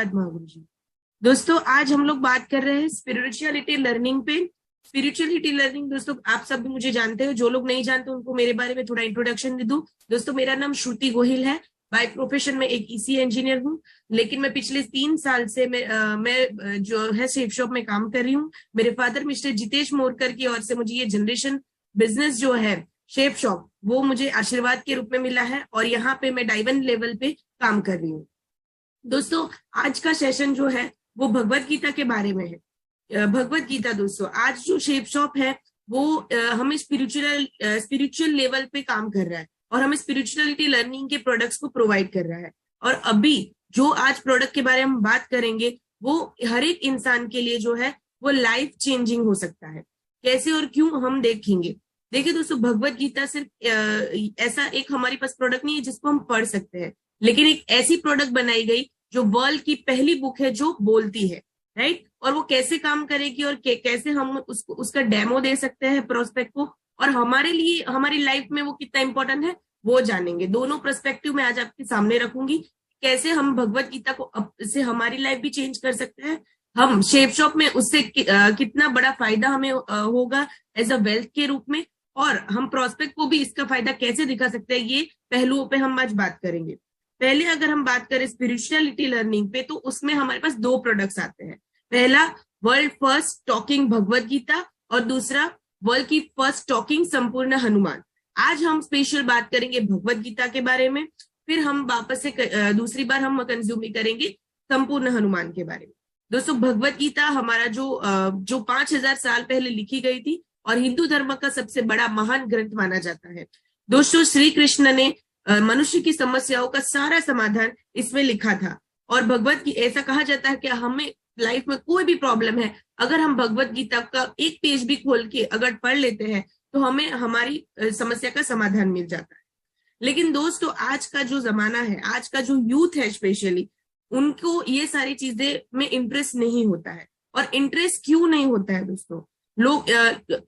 महागुरु जी। दोस्तों आज हम लोग बात कर रहे हैं स्पिरिचुअलिटी लर्निंग पे। स्पिरिचुअलिटी लर्निंग दोस्तों आप सब भी मुझे जानते हो, जो लोग नहीं जानते उनको मेरे बारे में थोड़ा इंट्रोडक्शन दे दूं। दोस्तों मेरा नाम श्रुति गोहिल है। बाय प्रोफेशन में एक ईसी इंजीनियर हूँ, लेकिन मैं पिछले 3 साल से मैं जो है शेप शॉप में काम कर रही हूँ। मेरे फादर मिस्टर जितेश मोरकर की ओर से मुझे ये जनरेशन बिजनेस जो है शेप शॉप, वो मुझे आशीर्वाद के रूप में मिला है और यहाँ पे मैं डायमंड लेवल पे काम कर रही हूँ। दोस्तों आज का सेशन जो है वो भगवत गीता के बारे में है। भगवत गीता दोस्तों, आज जो शेप शॉप है वो हमें स्पिरिचुअल लेवल पे काम कर रहा है और हमें स्पिरिचुअलिटी लर्निंग के प्रोडक्ट्स को प्रोवाइड कर रहा है। और अभी जो आज प्रोडक्ट के बारे में हम बात करेंगे वो हर एक इंसान के लिए जो है वो लाइफ चेंजिंग हो सकता है। कैसे और क्यों हम देखेंगे। देखिए दोस्तों, भगवत गीता सिर्फ ऐसा एक हमारे पास प्रोडक्ट नहीं है जिसको हम पढ़ सकते हैं, लेकिन एक ऐसी प्रोडक्ट बनाई गई जो वर्ल्ड की पहली बुक है जो बोलती है, राइट। और वो कैसे काम करेगी और कैसे हम उसका डेमो दे सकते हैं प्रोस्पेक्ट को, और हमारे लिए हमारी लाइफ में वो कितना इंपॉर्टेंट है वो जानेंगे। दोनों पर्सपेक्टिव में आज आपके सामने रखूंगी, कैसे हम भगवत गीता को से हमारी लाइफ भी चेंज कर सकते हैं, हम शेप शॉप में उससे कितना बड़ा फायदा हमें होगा एज अ वेल्थ के रूप में, और हम प्रोस्पेक्ट को भी इसका फायदा कैसे दिखा सकते हैं, ये पहलुओं पे हम आज बात करेंगे। पहले अगर हम बात करें स्पिरिचुअलिटी लर्निंग पे, तो उसमें हमारे पास 2 प्रोडक्ट्स आते हैं। पहला world first talking Bhagavad Gita और दूसरा वर्ल्ड की फर्स्ट टॉकिंग संपूर्ण हनुमान। आज हम स्पेशल बात करेंगे भगवत गीता के बारे में, फिर हम वापस से दूसरी बार हम कंज्यूम करेंगे संपूर्ण हनुमान के बारे में। दोस्तों भगवत गीता हमारा जो 5000 साल पहले लिखी गई थी और हिंदू धर्म का सबसे बड़ा महान ग्रंथ माना जाता है। दोस्तों श्री कृष्ण ने मनुष्य की समस्याओं का सारा समाधान इसमें लिखा था। और भगवत की ऐसा कहा जाता है कि हमें लाइफ में कोई भी प्रॉब्लम है, अगर हम भगवत गीता का एक पेज भी खोल के अगर पढ़ लेते हैं तो हमें हमारी समस्या का समाधान मिल जाता है। लेकिन दोस्तों आज का जो जमाना है, आज का जो यूथ है स्पेशली, उनको ये सारी चीजें में इंटरेस्ट नहीं होता है। और इंटरेस्ट क्यों नहीं होता है दोस्तों? लोग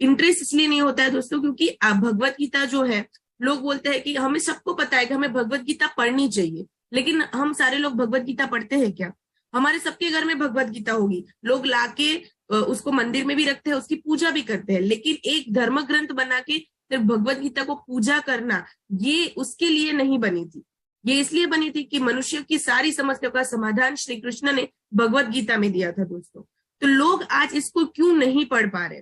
इंटरेस्ट इसलिए नहीं होता है दोस्तों क्योंकि भगवत गीता जो है, लोग बोलते हैं कि हमें सबको पता है कि हमें भगवत गीता पढ़नी चाहिए, लेकिन हम सारे लोग भगवत गीता पढ़ते हैं क्या? हमारे सबके घर में भगवत गीता होगी, लोग लाके उसको मंदिर में भी रखते हैं, उसकी पूजा भी करते हैं, लेकिन एक धर्म ग्रंथ बना के सिर्फ भगवत गीता को पूजा करना, ये उसके लिए नहीं बनी थी। ये इसलिए बनी थी कि मनुष्य की सारी समस्याओं का समाधान श्री कृष्ण ने भगवत गीता में दिया था दोस्तों। तो लोग आज इसको क्यों नहीं पढ़ पा रहे?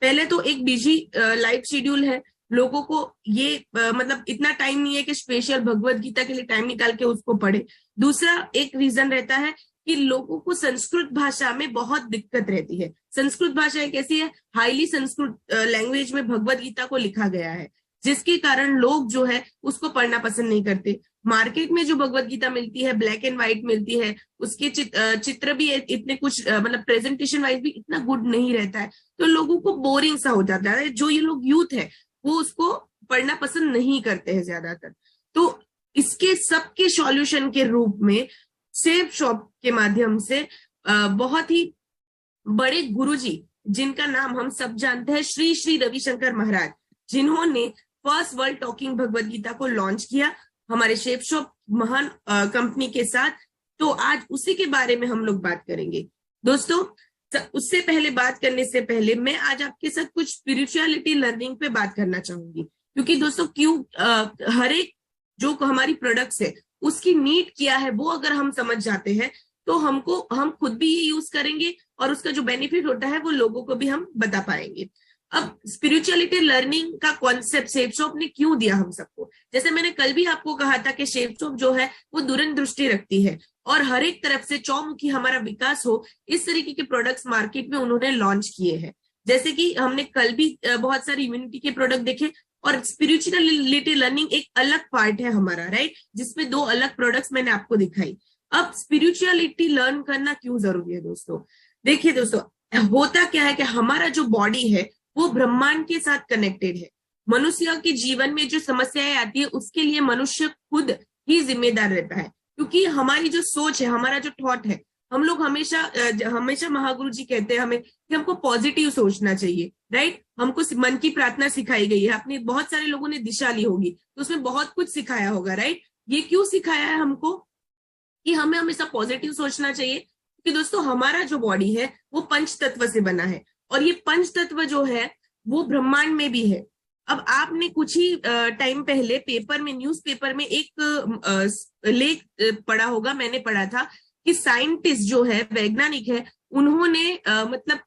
पहले तो एक बिजी लाइफ शेड्यूल है, लोगों को ये मतलब इतना टाइम नहीं है कि स्पेशल भगवत गीता के लिए टाइम निकाल के उसको पढ़े। दूसरा एक रीजन रहता है कि लोगों को संस्कृत भाषा में बहुत दिक्कत रहती है। संस्कृत भाषा एक ऐसी है, हाईली संस्कृत लैंग्वेज में भगवत गीता को लिखा गया है, जिसके कारण लोग जो है उसको पढ़ना पसंद नहीं करते। मार्केट में जो भगवत गीता मिलती है ब्लैक एंड व्हाइट मिलती है, उसके चित्र भी इतने कुछ मतलब प्रेजेंटेशन वाइज भी इतना गुड नहीं रहता है, तो लोगों को बोरिंग सा हो जाता है। जो ये लोग यूथ है वो उसको पढ़ना पसंद नहीं करते हैं ज्यादातर। तो इसके सबके सॉल्यूशन के रूप में शेप शॉप के माध्यम से बहुत ही बड़े गुरुजी, जिनका नाम हम सब जानते हैं, श्री श्री रविशंकर महाराज, जिन्होंने first world talking Bhagavad Gita को लॉन्च किया हमारे शेप शॉप महान कंपनी के साथ। तो आज उसी के बारे में हम लोग बात करेंगे दोस्तों। उससे पहले बात करने से पहले मैं आज आपके साथ कुछ स्पिरिचुअलिटी लर्निंग पे बात करना चाहूंगी, क्योंकि दोस्तों हर एक जो हमारी प्रोडक्ट्स है उसकी नीड क्या है वो अगर हम समझ जाते हैं तो हम खुद भी ये यूज करेंगे और उसका जो बेनिफिट होता है वो लोगों को भी हम बता पाएंगे। अब स्पिरिचुअलिटी लर्निंग का कॉन्सेप्ट शेप शॉप ने क्यों दिया हम सबको? जैसे मैंने कल भी आपको कहा था कि शेप शॉप जो है वो दूरदृष्टि रखती है और हर एक तरफ से चौमुखी हमारा विकास हो, इस तरीके के प्रोडक्ट्स मार्केट में उन्होंने लॉन्च किए हैं। जैसे कि हमने कल भी बहुत सारे इम्यूनिटी के प्रोडक्ट देखे, और स्पिरिचुअलिटी लर्निंग एक अलग पार्ट है हमारा, राइट, जिसमें 2 अलग प्रोडक्ट्स मैंने आपको दिखाई। अब स्पिरिचुअलिटी लर्न करना क्यों जरूरी है दोस्तों? देखिए दोस्तों, होता क्या है कि हमारा जो बॉडी है वो ब्रह्मांड के साथ कनेक्टेड है। मनुष्य के जीवन में जो समस्याएं आती है उसके लिए मनुष्य खुद ही जिम्मेदार रहता है, क्योंकि हमारी जो सोच है, हमारा जो थॉट है, हम लोग हमेशा महागुरु जी कहते हैं हमें कि हमको पॉजिटिव सोचना चाहिए, राइट। हमको मन की प्रार्थना सिखाई गई है, अपने बहुत सारे लोगों ने दिशा ली होगी तो उसमें बहुत कुछ सिखाया होगा, राइट। ये क्यों सिखाया है हमको? कि हमें हमेशा पॉजिटिव सोचना चाहिए, कि दोस्तों हमारा जो बॉडी है वो पंच तत्व से बना है, और ये पंच तत्व जो है वो ब्रह्मांड में भी है। अब आपने कुछ ही टाइम पहले पेपर में, न्यूज़पेपर में एक लेख पढ़ा होगा, मैंने पढ़ा था कि साइंटिस्ट जो है, वैज्ञानिक है, उन्होंने मतलब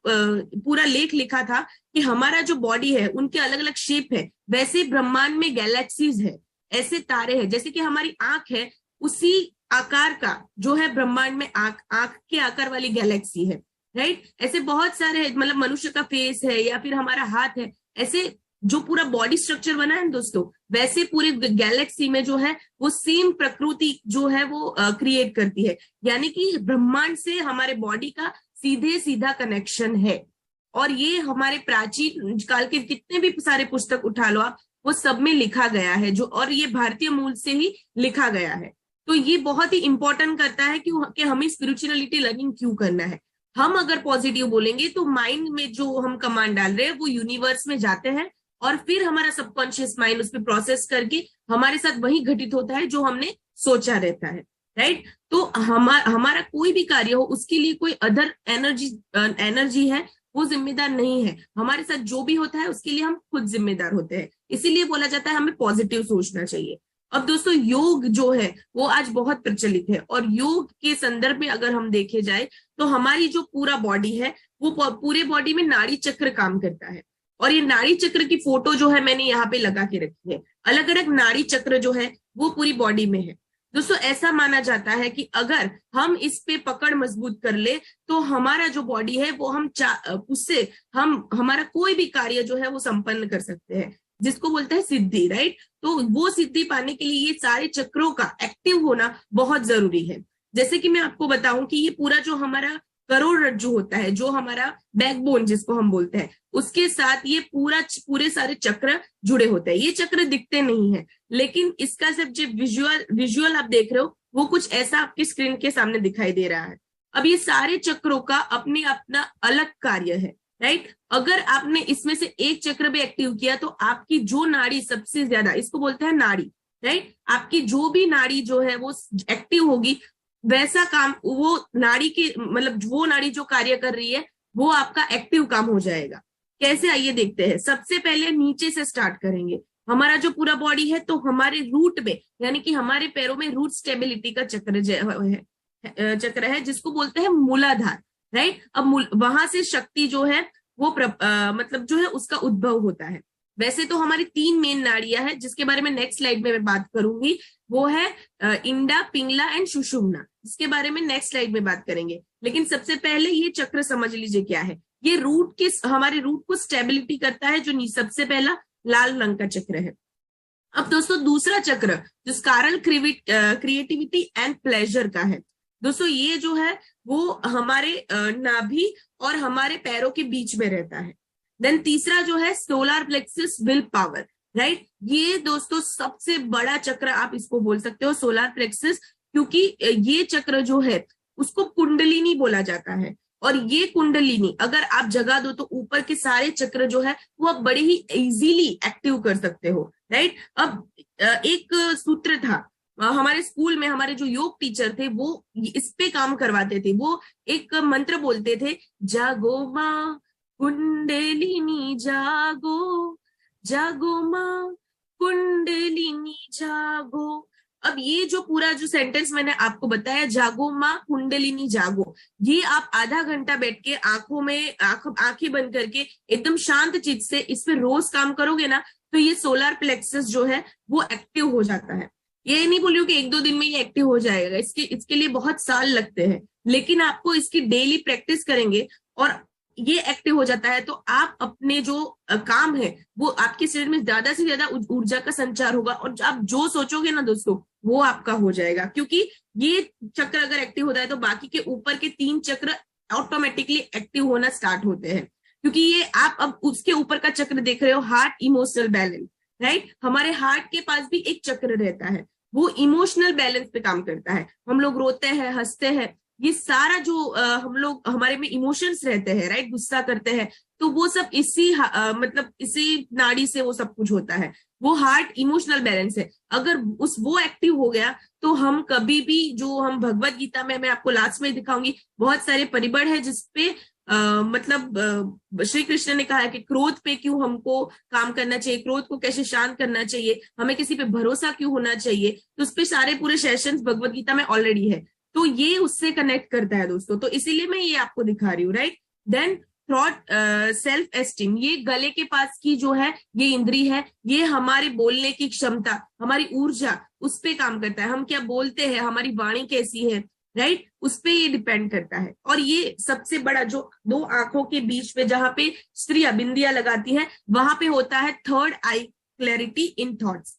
पूरा लेख लिखा था कि हमारा जो बॉडी है उनके अलग अलग शेप है, वैसे ब्रह्मांड में गैलेक्सीज है, ऐसे तारे हैं, जैसे कि हमारी आंख है उसी आकार का जो है ब्रह्मांड में आंख, आंख के आकार वाली गैलेक्सी है, राइट। ऐसे बहुत सारे, मतलब मनुष्य का फेस है या फिर हमारा हाथ है, ऐसे जो पूरा बॉडी स्ट्रक्चर बना है दोस्तों, वैसे पूरे गैलेक्सी में जो है वो सेम प्रकृति जो है वो क्रिएट करती है। यानी कि ब्रह्मांड से हमारे बॉडी का सीधे सीधा कनेक्शन है। और ये हमारे प्राचीन काल के कितने भी सारे पुस्तक उठा लो आप, वो सब में लिखा गया है, जो, और ये भारतीय मूल से ही लिखा गया है। तो ये बहुत ही इंपॉर्टेंट करता है कि हमें स्पिरिचुअलिटी लर्निंग क्यों करना है। हम अगर पॉजिटिव बोलेंगे तो माइंड में जो हम कमांड डाल रहे हैं वो यूनिवर्स में जाते हैं, और फिर हमारा सबकॉन्शियस माइंड उस पर प्रोसेस करके हमारे साथ वही घटित होता है जो हमने सोचा रहता है, राइट। तो हमारा कोई भी कार्य हो उसके लिए कोई अदर एनर्जी है वो जिम्मेदार नहीं है। हमारे साथ जो भी होता है उसके लिए हम खुद जिम्मेदार होते हैं। इसीलिए बोला जाता है हमें पॉजिटिव सोचना चाहिए। अब दोस्तों योग जो है वो आज बहुत प्रचलित है, और योग के संदर्भ में अगर हम देखे जाए तो हमारी जो पूरा बॉडी है वो पूरे बॉडी में नाड़ी चक्र काम करता है। और ये नाड़ी चक्र की फोटो जो है मैंने यहाँ पे लगा के रखी है। अलग अलग नाड़ी चक्र जो है वो पूरी बॉडी में है। दोस्तों ऐसा माना जाता है कि अगर हम इस पे पकड़ मजबूत कर ले तो हमारा जो बॉडी है वो उससे हम हमारा कोई भी कार्य जो है वो संपन्न कर सकते हैं, जिसको बोलते हैं सिद्धि, राइट। तो वो सिद्धि पाने के लिए ये सारे चक्रों का एक्टिव होना बहुत जरूरी है। जैसे कि मैं आपको बताऊं कि ये पूरा जो हमारा करोड़रज्जु होता है, जो हमारा बैकबोन जिसको हम बोलते हैं, उसके साथ ये पूरे सारे चक्र जुड़े होते हैं। ये चक्र दिखते नहीं है, लेकिन इसका सब जो विजुअल आप देख रहे हो वो कुछ ऐसा आपकी स्क्रीन के सामने दिखाई दे रहा है। अब ये सारे चक्रों का अपने अपना अलग कार्य है, राइट। अगर आपने इसमें से एक चक्र भी एक्टिव किया तो आपकी जो नाड़ी सबसे ज्यादा, इसको बोलते हैं नाड़ी, राइट, आपकी जो भी नाड़ी जो है वो एक्टिव होगी, वैसा काम वो नाड़ी की, मतलब वो नाड़ी जो कार्य कर रही है वो आपका एक्टिव काम हो जाएगा। कैसे, आइए देखते हैं। सबसे पहले नीचे से स्टार्ट करेंगे। हमारा जो पूरा बॉडी है तो हमारे रूट में, यानी कि हमारे पैरों में रूट स्टेबिलिटी का चक्र है जिसको बोलते हैं मूलाधार, राइट। अब वहां से शक्ति जो है वो मतलब जो है उसका उद्भव होता है। वैसे तो हमारी 3 मेन नाड़ियां हैं जिसके बारे में नेक्स्ट स्लाइड में मैं बात करूंगी, वो है इंडा, पिंगला एंड सुषुम्ना। इसके बारे में नेक्स्ट स्लाइड में बात करेंगे। लेकिन सबसे पहले ये चक्र समझ लीजिए क्या है। ये हमारे रूट को स्टेबिलिटी करता है, जो सबसे पहला लाल रंग का चक्र है। अब दोस्तों दूसरा चक्र जो स्कारल क्रिएटिविटी एंड प्लेजर का है, दोस्तों ये जो है वो हमारे नाभि और हमारे पैरों के बीच में रहता है। देन तीसरा जो है solar plexus will power, right. ये दोस्तों सबसे बड़ा चक्र आप इसको बोल सकते हो, सोलार प्लेक्सस, क्योंकि ये चक्र जो है उसको कुंडलिनी बोला जाता है। और ये कुंडलिनी अगर आप जगा दो तो ऊपर के सारे चक्र जो है वो आप बड़े ही इजीली एक्टिव कर सकते हो, राइट। अब एक सूत्र था हमारे स्कूल में, हमारे जो योग टीचर थे वो इस पे काम करवाते थे। वो एक मंत्र बोलते थे, जागो माँ कुंडलिनी जागो, जागो माँ कुंडलिनी जागो। अब ये जो पूरा जो सेंटेंस मैंने आपको बताया, जागो माँ कुंडलिनी जागो, ये आप आधा घंटा बैठ के आंखें बंद करके एकदम शांत चित्त से इस पे रोज काम करोगे ना, तो ये सोलार प्लेक्सस जो है वो एक्टिव हो जाता है। ये नहीं बोलियो कि 1-2 दिन में ये एक्टिव हो जाएगा, इसके लिए बहुत साल लगते हैं। लेकिन आपको इसकी डेली प्रैक्टिस करेंगे और ये एक्टिव हो जाता है तो आप अपने जो काम है वो आपके शरीर में ज्यादा से ज्यादा ऊर्जा का संचार होगा, और आप जो सोचोगे ना दोस्तों वो आपका हो जाएगा। क्योंकि ये चक्र अगर एक्टिव होता है तो बाकी के ऊपर के 3 चक्र ऑटोमेटिकली एक्टिव होना स्टार्ट होते हैं। क्योंकि ये आप अब उसके ऊपर का चक्र देख रहे हो, हार्ट इमोशनल बैलेंस, राइट। हमारे हार्ट के पास भी एक चक्र रहता है, वो इमोशनल बैलेंस पे काम करता है। हम लोग रोते हैं, हंसते हैं, ये सारा जो हम लोग हमारे में इमोशंस रहते हैं, राइट, गुस्सा करते हैं, तो वो सब इसी नाड़ी से वो सब कुछ होता है। वो हार्ट इमोशनल बैलेंस है। अगर वो एक्टिव हो गया तो हम कभी भी, जो हम भगवत गीता में, मैं आपको लास्ट में दिखाऊंगी, बहुत सारे परिबड़ है जिसपे मतलब श्री कृष्ण ने कहा है कि क्रोध पे क्यों हमको काम करना चाहिए, क्रोध को कैसे शांत करना चाहिए, हमें किसी पे भरोसा क्यों होना चाहिए, तो उस पे सारे पूरे सेशंस भगवत गीता में ऑलरेडी है। तो ये उससे कनेक्ट करता है दोस्तों, तो इसीलिए मैं ये आपको दिखा रही हूँ, right. Then thought, self esteem, ये गले के पास की जो है ये इंद्री है, ये हमारे बोलने की क्षमता, हमारी ऊर्जा, उस पे काम करता है। हम क्या बोलते हैं, हमारी वाणी कैसी है, राइट, उस पे ये डिपेंड करता है। और ये सबसे बड़ा, जो दो आंखों के बीच में जहां पे स्त्रियां बिंदिया लगाती है, वहां पे होता है third I clarity in thoughts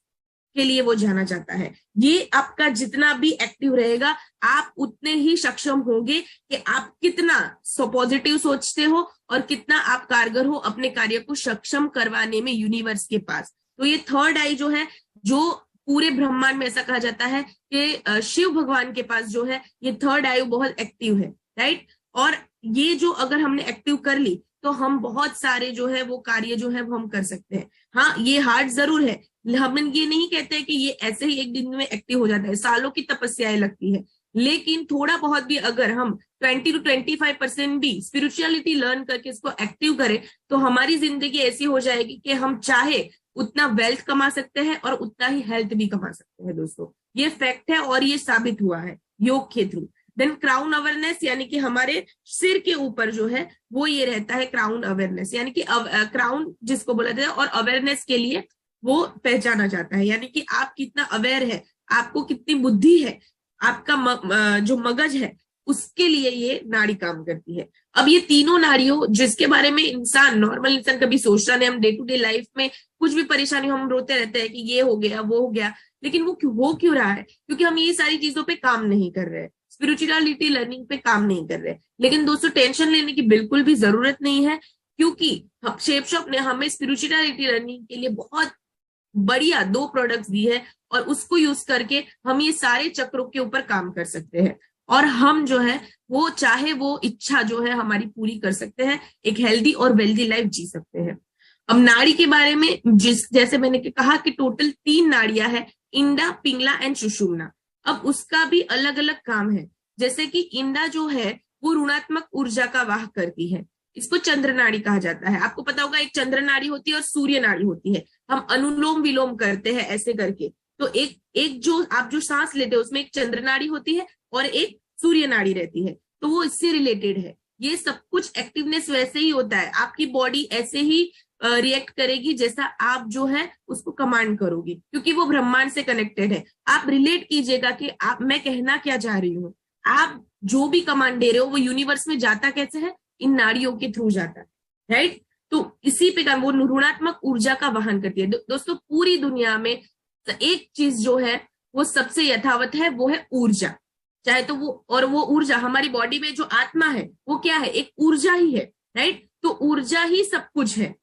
के लिए वो जाना जाता है। ये आपका जितना भी एक्टिव रहेगा, आप उतने ही सक्षम होंगे कि आप कितना पॉजिटिव सोचते हो और कितना आप कारगर हो अपने कार्य को सक्षम करवाने में यूनिवर्स के पास। तो ये थर्ड आई जो है, जो पूरे ब्रह्मांड में ऐसा कहा जाता है कि शिव भगवान के पास जो है ये थर्ड आई बहुत एक्टिव है, राइट। और ये जो अगर हमने एक्टिव कर ली तो हम बहुत सारे जो है वो कार्य जो है वो हम कर सकते हैं। हाँ, ये हार्ड जरूर है, हम ये नहीं कहते कि ये ऐसे ही एक दिन में एक्टिव हो जाता है, सालों की तपस्याएं लगती है। लेकिन थोड़ा बहुत भी अगर हम 20 to 25% भी स्पिरिचुअलिटी लर्न करके इसको एक्टिव करें, तो हमारी जिंदगी ऐसी हो जाएगी कि हम चाहे उतना वेल्थ कमा सकते हैं और उतना ही हेल्थ भी कमा सकते हैं दोस्तों। ये फैक्ट है और ये साबित हुआ है योग के थ्रू। देन क्राउन अवेयरनेस, यानी कि हमारे सिर के ऊपर जो है वो ये रहता है क्राउन अवेयरनेस, यानी कि क्राउन जिसको बोला जाता है, और अवेयरनेस के लिए वो पहचाना जाता है, यानी कि आप कितना अवेयर है, आपको कितनी बुद्धि है, आपका जो मगज है, उसके लिए ये नाड़ी काम करती है। अब ये तीनों नाड़ियों जिसके बारे में इंसान, नॉर्मल इंसान कभी सोचता नहीं, हम डे टू डे लाइफ में कुछ भी परेशानी, हम रोते रहते हैं कि ये हो गया वो हो गया, लेकिन वो क्यों रहा है, क्योंकि हम ये सारी चीजों पे काम नहीं कर रहे, स्पिरिचुअलिटी लर्निंग पे काम नहीं कर रहे। लेकिन दोस्तों टेंशन लेने की बिल्कुल भी जरूरत नहीं है, क्योंकि शेप शॉप ने हमें स्पिरिचुअलिटी लर्निंग के लिए बहुत बढ़िया 2 प्रोडक्ट्स दी है, और उसको यूज करके हम ये सारे चक्रों के ऊपर काम कर सकते हैं, और हम जो है वो चाहे वो इच्छा जो है हमारी पूरी कर सकते हैं, एक हेल्दी और वेल्दी लाइफ जी सकते हैं। अब नाड़ी के बारे में, जैसे मैंने कहा कि टोटल 3 नाड़ियां है, इंडा, पिंगला एंड सुषुम्ना। अब उसका भी अलग अलग काम है। जैसे कि इंडा जो है वो ऋणात्मक ऊर्जा का वाह करती है, इसको चंद्र नाड़ी कहा जाता है। आपको पता होगा एक चंद्र नाड़ी होती है और सूर्य नाड़ी होती है। हम अनुलोम विलोम करते हैं ऐसे करके, तो एक जो आप जो सांस लेते हो उसमें एक चंद्र नाड़ी होती है और एक सूर्य नाड़ी रहती है, तो वो इससे रिलेटेड है। ये सब कुछ एक्टिवनेस वैसे ही होता है, आपकी बॉडी ऐसे ही रिएक्ट करेगी जैसा आप जो है उसको कमांड करोगे, क्योंकि वो ब्रह्मांड से कनेक्टेड है। आप रिलेट कीजिएगा कि मैं कहना क्या चाह रही हूँ, आप जो भी कमांड दे रहे हो वो यूनिवर्स में जाता कैसे है, इन नाड़ियों के थ्रू जाता है, राइट। तो इसी पे वो ऋणात्मक ऊर्जा का वहन करती है। दोस्तों पूरी दुनिया में एक चीज जो है वो सबसे यथावत है, वो है ऊर्जा। चाहे तो वो ऊर्जा हमारी बॉडी में जो आत्मा है वो क्या है, एक ऊर्जा ही है, राइट। तो ऊर्जा ही सब कुछ है।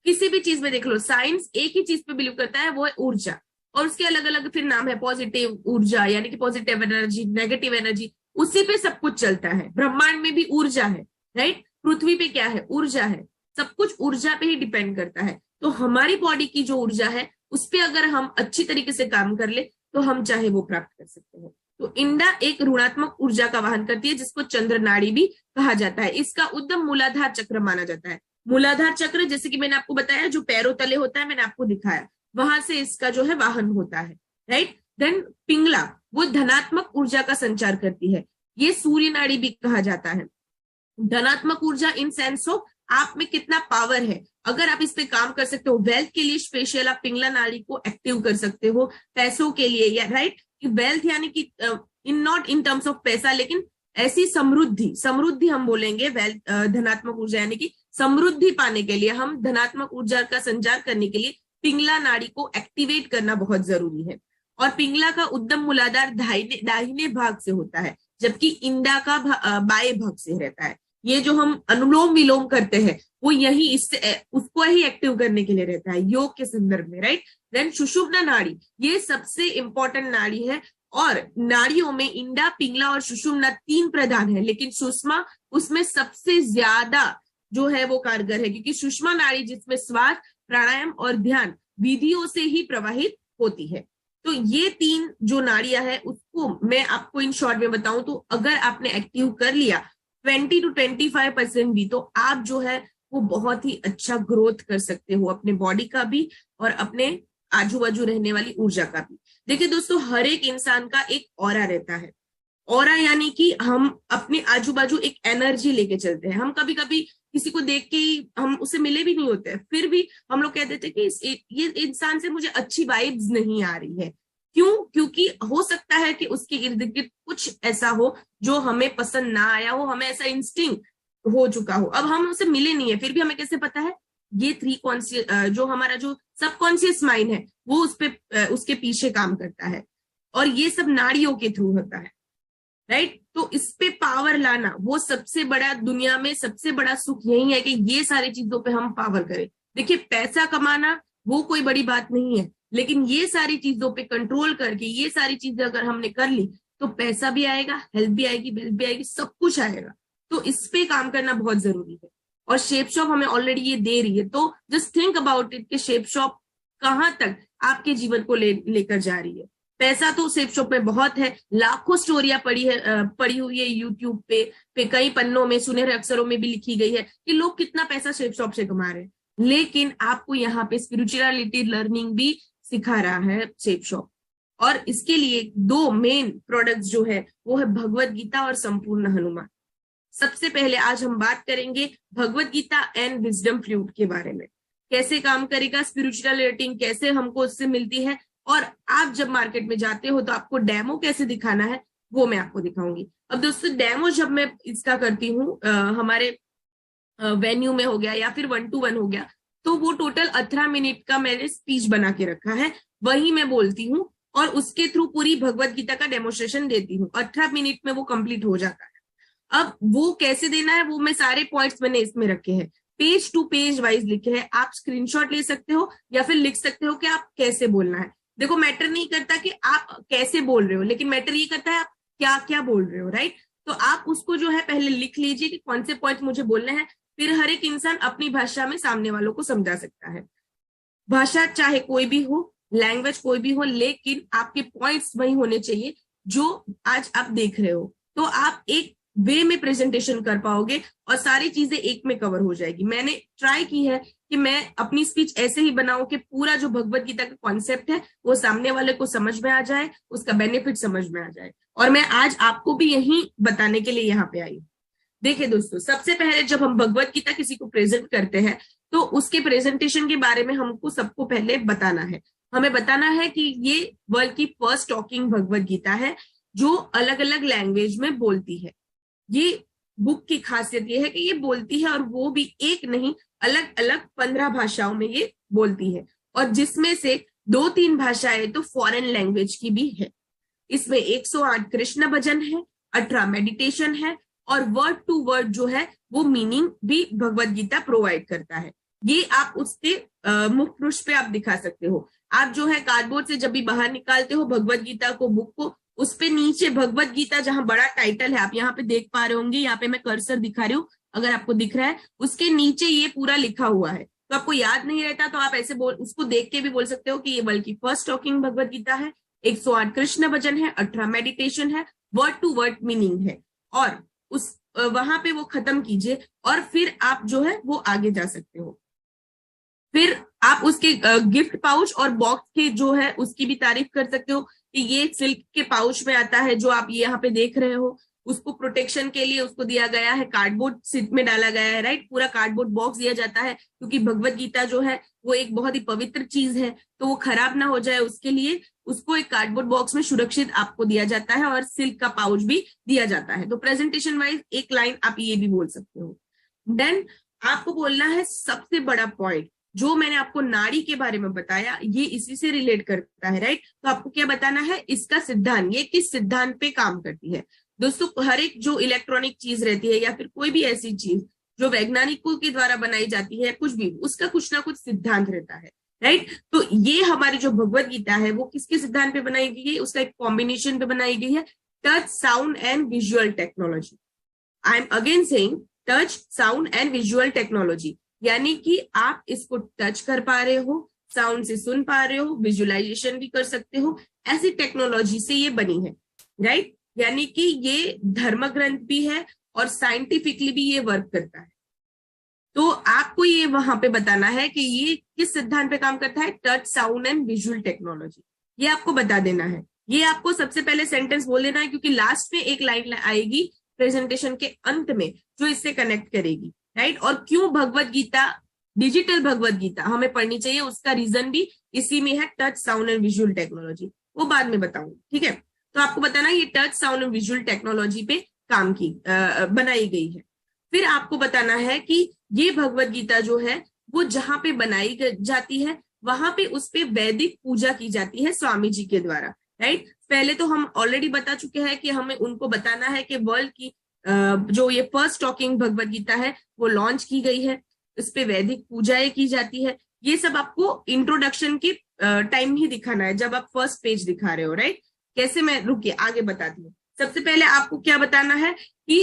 किसी भी चीज में देख लो, साइंस एक ही चीज पे बिलीव करता है, वो है ऊर्जा, और उसके अलग अलग फिर नाम है, पॉजिटिव ऊर्जा यानी कि पॉजिटिव एनर्जी, नेगेटिव एनर्जी, उसी पे सब कुछ चलता है। ब्रह्मांड में भी ऊर्जा है, राइट। पृथ्वी पे क्या है, ऊर्जा है। सब कुछ ऊर्जा पे ही डिपेंड करता है। तो हमारी बॉडी की जो ऊर्जा है उस पर अगर हम अच्छी तरीके से काम कर ले तो हम चाहे वो प्राप्त कर सकते हैं। तो इंडा एक ऋणात्मक ऊर्जा का वहन करती है, जिसको चंद्र नाड़ी भी कहा जाता है। इसका उद्गम मूलाधार चक्र माना जाता है। मूलाधार चक्र जैसे कि मैंने आपको बताया जो पैरों तले होता है, मैंने आपको दिखाया, वहां से इसका जो है वाहन होता है, राइट। देन पिंगला, वो धनात्मक ऊर्जा का संचार करती है। ये सूर्य नाड़ी भी कहा जाता है। धनात्मक ऊर्जा इन सेंस ऑफ आप में कितना पावर है, अगर आप इस पे काम कर सकते हो, वेल्थ के लिए स्पेशल आप पिंगला नाड़ी को एक्टिव कर सकते हो, पैसों के लिए, या राइट। वेल्थ यानी कि in not in terms of पैसा, लेकिन ऐसी समृद्धि हम बोलेंगे। वेल्थ धनात्मक ऊर्जा यानी कि समृद्धि पाने के लिए, हम धनात्मक ऊर्जा का संचार करने के लिए पिंगला नाड़ी को एक्टिवेट करना बहुत जरूरी है। और पिंगला का उद्गम मूलाधार दाहिने भाग से होता है, जबकि इंडा का बाएं भाग से रहता है। ये जो हम अनुलोम विलोम करते हैं वो यही इससे उसको ही एक्टिव करने के लिए रहता है योग के संदर्भ में, राइट। देन सुषुम्ना नाड़ी, ये सबसे इंपॉर्टेंट नाड़ी है, और नाड़ियों में इंडा, पिंगला और सुषुम्ना 3 प्रधान है, लेकिन सुषमा उसमें सबसे ज्यादा जो है वो कारगर है, क्योंकि सुषमा नाड़ी जिसमें श्वास, प्राणायाम और ध्यान विधियों से ही प्रवाहित होती है। तो ये 3 जो नाड़ियां है उसको मैं आपको इन शॉर्ट में बताऊं तो अगर आपने एक्टिव कर लिया 20 to 25% भी, तो आप जो है वो बहुत ही अच्छा ग्रोथ कर सकते हो, अपने बॉडी का भी और अपने आजू बाजू रहने वाली ऊर्जा का भी। देखिए दोस्तों, हर एक इंसान का एक ऑरा रहता है। ऑरा यानी कि हम अपने आजू बाजू एक एनर्जी लेके चलते हैं। हम कभी कभी किसी को देख के ही हम उससे मिले भी नहीं होते हैं, फिर भी हम लोग कह देते हैं कि ये इंसान से मुझे अच्छी वाइब्स नहीं आ रही है। क्यों? क्योंकि हो सकता है कि उसके इर्द गिर्द कुछ ऐसा हो जो हमें पसंद ना आया हो, हमें ऐसा इंस्टिंक्ट हो चुका हो। अब हम उससे मिले नहीं है, फिर भी हमें कैसे पता है? ये 3 कॉन्शियस जो हमारा जो सबकॉन्शियस माइंड है वो उसके पीछे काम करता है, और ये सब नाड़ियों के थ्रू होता है, राइट। तो इस पे पावर लाना वो सबसे बड़ा, दुनिया में सबसे बड़ा सुख यही है कि ये सारी चीजों पे हम पावर करें। देखिए, पैसा कमाना वो कोई बड़ी बात नहीं है, लेकिन ये सारी चीजों पे कंट्रोल करके ये सारी चीजें अगर हमने कर ली तो पैसा भी आएगा, हेल्थ भी आएगी, वेल्थ भी आएगी, सब कुछ आएगा। तो इस पे काम करना बहुत जरूरी है, और शेप शॉप हमें ऑलरेडी ये दे रही है। तो जस्ट थिंक अबाउट इट कि शेप शॉप कहाँ तक आपके जीवन को लेकर जा रही है। पैसा तो शेप शॉप में बहुत है, लाखों स्टोरियां पड़ी हुई है यूट्यूब पे कई पन्नों में, सुनहरे अक्षरों में भी लिखी गई है कि लोग कितना पैसा शेप शॉप से कमा रहे हैं। लेकिन आपको यहाँ पे स्पिरिचुअलिटी लर्निंग भी सिखा रहा है शेप शॉप, और इसके लिए 2 मेन प्रोडक्ट्स जो है वो है भगवत गीता और संपूर्ण हनुमान। सबसे पहले आज हम बात करेंगे Bhagavad Gita and wisdom flute के बारे में, कैसे काम करेगा, स्पिरिचुअल रेटिंग कैसे हमको उससे मिलती है, और आप जब मार्केट में जाते हो तो आपको डेमो कैसे दिखाना है वो मैं आपको दिखाऊंगी। अब दोस्तों, डेमो जब मैं इसका करती हूँ हमारे वेन्यू में हो गया या फिर 1-to-1 हो गया, तो वो टोटल 18 मिनट का मैंने स्पीच बना के रखा है, वही मैं बोलती हूँ और उसके थ्रू पूरी भगवत गीता का डेमोस्ट्रेशन देती हूँ। 18 मिनट में वो कंप्लीट हो जाता है। अब वो कैसे देना है वो मैं सारे पॉइंट्स मैंने इसमें रखे हैं, पेज टू पेज वाइज लिखे हैं। आप स्क्रीनशॉट ले सकते हो या फिर लिख सकते हो कि आप कैसे बोलना है। देखो, मैटर नहीं करता कि आप कैसे बोल रहे हो, लेकिन मैटर ये करता है आप क्या क्या बोल रहे हो, राइट। तो आप उसको जो है पहले लिख लीजिए कि कौन से पॉइंट मुझे बोलने हैं, फिर हर एक इंसान अपनी भाषा में सामने वालों को समझा सकता है। भाषा चाहे कोई भी हो, लैंग्वेज कोई भी हो, लेकिन आपके पॉइंट्स वही होने चाहिए जो आज आप देख रहे हो। तो आप एक वे में प्रेजेंटेशन कर पाओगे और सारी चीजें एक में कवर हो जाएगी। मैंने ट्राई की है कि मैं अपनी स्पीच ऐसे ही बनाऊं कि पूरा जो भगवत गीता का कॉन्सेप्ट है वो सामने वाले को समझ में आ जाए, उसका बेनिफिट समझ में आ जाए, और मैं आज आपको भी यही बताने के लिए यहाँ पे आई। देखिए दोस्तों, सबसे पहले जब हम भगवत गीता किसी को प्रेजेंट करते हैं तो उसके प्रेजेंटेशन के बारे में हमको सबको पहले बताना है। हमें बताना है कि ये वर्ल्ड की फर्स्ट टॉकिंग भगवत गीता है जो अलग अलग लैंग्वेज में बोलती है। ये बुक की खासियत ये है कि ये बोलती है, और वो भी एक नहीं, अलग अलग 15 भाषाओं में ये बोलती है, और जिसमें से 2-3 भाषाएं तो फॉरेन लैंग्वेज की भी है। इसमें 108 कृष्ण भजन है, 18 मेडिटेशन है, और वर्ड टू वर्ड जो है वो मीनिंग भी भगवत गीता प्रोवाइड करता है। ये आप उसके मुख पृष्ठ पे आप दिखा सकते हो। आप जो है कार्डबोर्ड से जब भी बाहर निकालते हो भगवत गीता को, बुक को, उस पे नीचे भगवत गीता जहां बड़ा टाइटल है, आप यहाँ पे देख पा रहे होंगे, यहाँ पे मैं कर्सर दिखा रही हूँ, अगर आपको दिख रहा है, उसके नीचे ये पूरा लिखा हुआ है। तो आपको याद नहीं रहता तो आप ऐसे उसको देख के भी बोल सकते हो कि ये बल्कि फर्स्ट टॉकिंग भगवत गीता है, 108 कृष्ण भजन है, 18 मेडिटेशन है, वर्ड टू वर्ड मीनिंग है, और उस वहां पे वो खत्म कीजिए, और फिर आप जो है वो आगे जा सकते हो। फिर आप उसके गिफ्ट पाउच और बॉक्स के जो है उसकी भी तारीफ कर सकते हो कि ये सिल्क के पाउच में आता है जो आप यहाँ पे देख रहे हो। उसको प्रोटेक्शन के लिए उसको दिया गया है, कार्डबोर्ड सीट में डाला गया है, राइट। पूरा कार्डबोर्ड बॉक्स दिया जाता है क्योंकि भगवत गीता जो है वो एक बहुत ही पवित्र चीज है, तो वो खराब ना हो जाए उसके लिए उसको एक कार्डबोर्ड बॉक्स में सुरक्षित आपको दिया जाता है, और सिल्क का पाउच भी दिया जाता है। तो प्रेजेंटेशन वाइज एक लाइन आप ये भी बोल सकते हो। देन आपको बोलना है सबसे बड़ा पॉइंट जो मैंने आपको नाड़ी के बारे में बताया, ये इसी से रिलेट करता है, राइट। तो आपको क्या बताना है, इसका सिद्धांत, ये किस सिद्धांत पे काम करती है। दोस्तों, हर एक जो इलेक्ट्रॉनिक चीज रहती है या फिर कोई भी ऐसी चीज जो वैज्ञानिकों के द्वारा बनाई जाती है, कुछ भी, उसका कुछ ना कुछ सिद्धांत रहता है, राइट। तो ये हमारी जो भगवत गीता है वो किसके सिद्धांत पे बनाई गई है, उसका एक कॉम्बिनेशन पे बनाई गई है, touch, sound and visual technology. I am again saying touch, sound and visual technology, यानी कि आप इसको टच कर पा रहे हो, साउंड से सुन पा रहे हो, विजुअलाइजेशन भी कर सकते हो, ऐसी टेक्नोलॉजी से ये बनी है, राइट। यानी कि ये धर्म ग्रंथ भी है और साइंटिफिकली भी ये वर्क करता है। तो आपको ये वहां पे बताना है कि ये किस सिद्धांत पे काम करता है, touch sound and visual technology, ये आपको बता देना है। ये आपको सबसे पहले सेंटेंस बोल देना है, क्योंकि लास्ट में एक लाइन आएगी प्रेजेंटेशन के अंत में जो इससे कनेक्ट करेगी, राइट। और क्यों भगवत गीता, डिजिटल भगवत गीता हमें पढ़नी चाहिए, उसका रीजन भी इसी में है, touch sound and visual technology, वो बाद में बताऊंगी, ठीक है। तो आपको बताना ये touch sound and visual technology पे काम की बनाई गई है। फिर आपको बताना है कि ये भगवत गीता जो है वो जहां पे बनाई जाती है वहां पे उस पे वैदिक पूजा की जाती है स्वामी जी के द्वारा, राइट। पहले तो हम ऑलरेडी बता चुके हैं कि हमें उनको बताना है कि वर्ल्ड की जो ये फर्स्ट टॉकिंग भगवत गीता है वो लॉन्च की गई है, इस पे वैदिक पूजाएं की जाती है। ये सब आपको इंट्रोडक्शन के टाइम ही दिखाना है जब आप फर्स्ट पेज दिखा रहे हो, राइट। कैसे, मैं रुकिए आगे बताती हूँ। सबसे पहले आपको क्या बताना है कि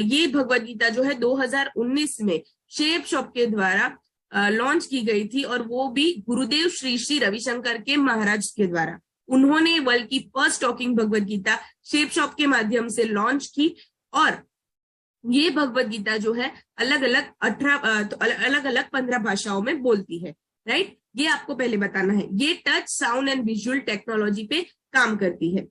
ये भगवत गीता जो है 2019 में शेप शॉप के द्वारा लॉन्च की गई थी, और वो भी गुरुदेव श्री श्री रविशंकर के महाराज के द्वारा। उन्होंने वर्ल्ड की first talking Bhagavad Gita shape shop के माध्यम से लॉन्च की, और ये भगवत गीता जो है अलग अलग 15 भाषाओं में बोलती है, राइट। ये आपको पहले बताना है। ये touch sound and visual technology पे काम करती है।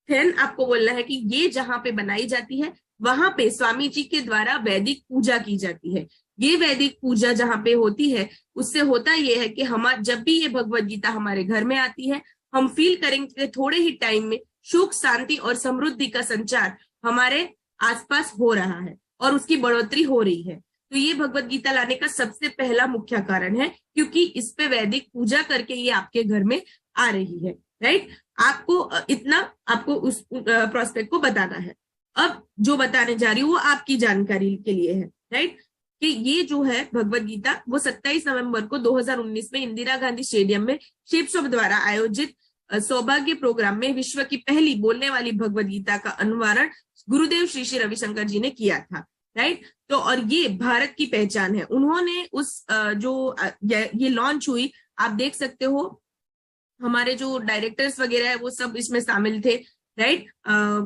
फिर आपको बोलना है कि ये जहां पे बनाई जाती है वहां पे स्वामी जी के द्वारा वैदिक पूजा की जाती है। ये वैदिक पूजा जहां पे होती है उससे होता ये है कि हमारा जब भी ये भगवत गीता हमारे घर में आती है हम फील करेंगे थोड़े ही टाइम में सुख, शांति और समृद्धि का संचार हमारे आसपास हो रहा है और उसकी बढ़ोतरी हो रही है। तो ये भगवत गीता लाने का सबसे पहला मुख्य कारण है, क्योंकि इस पे वैदिक पूजा करके ये आपके घर में आ रही है, राइट। आपको इतना आपको उस प्रोस्पेक्ट को बताना है। अब जो बताने जा रही हूँ वो आपकी जानकारी के लिए है, राइट। कि ये जो है भगवत गीता वो 27 नवंबर को 2019 में इंदिरा गांधी स्टेडियम में शेप शॉप द्वारा आयोजित सौभाग्य प्रोग्राम में विश्व की पहली बोलने वाली भगवत गीता का अनुवारण गुरुदेव श्री श्री रविशंकर जी ने किया था, राइट। तो और ये भारत की पहचान है। उन्होंने उस जो ये लॉन्च हुई, आप देख सकते हो हमारे जो डायरेक्टर्स वगैरह है वो सब इसमें शामिल थे, राइट।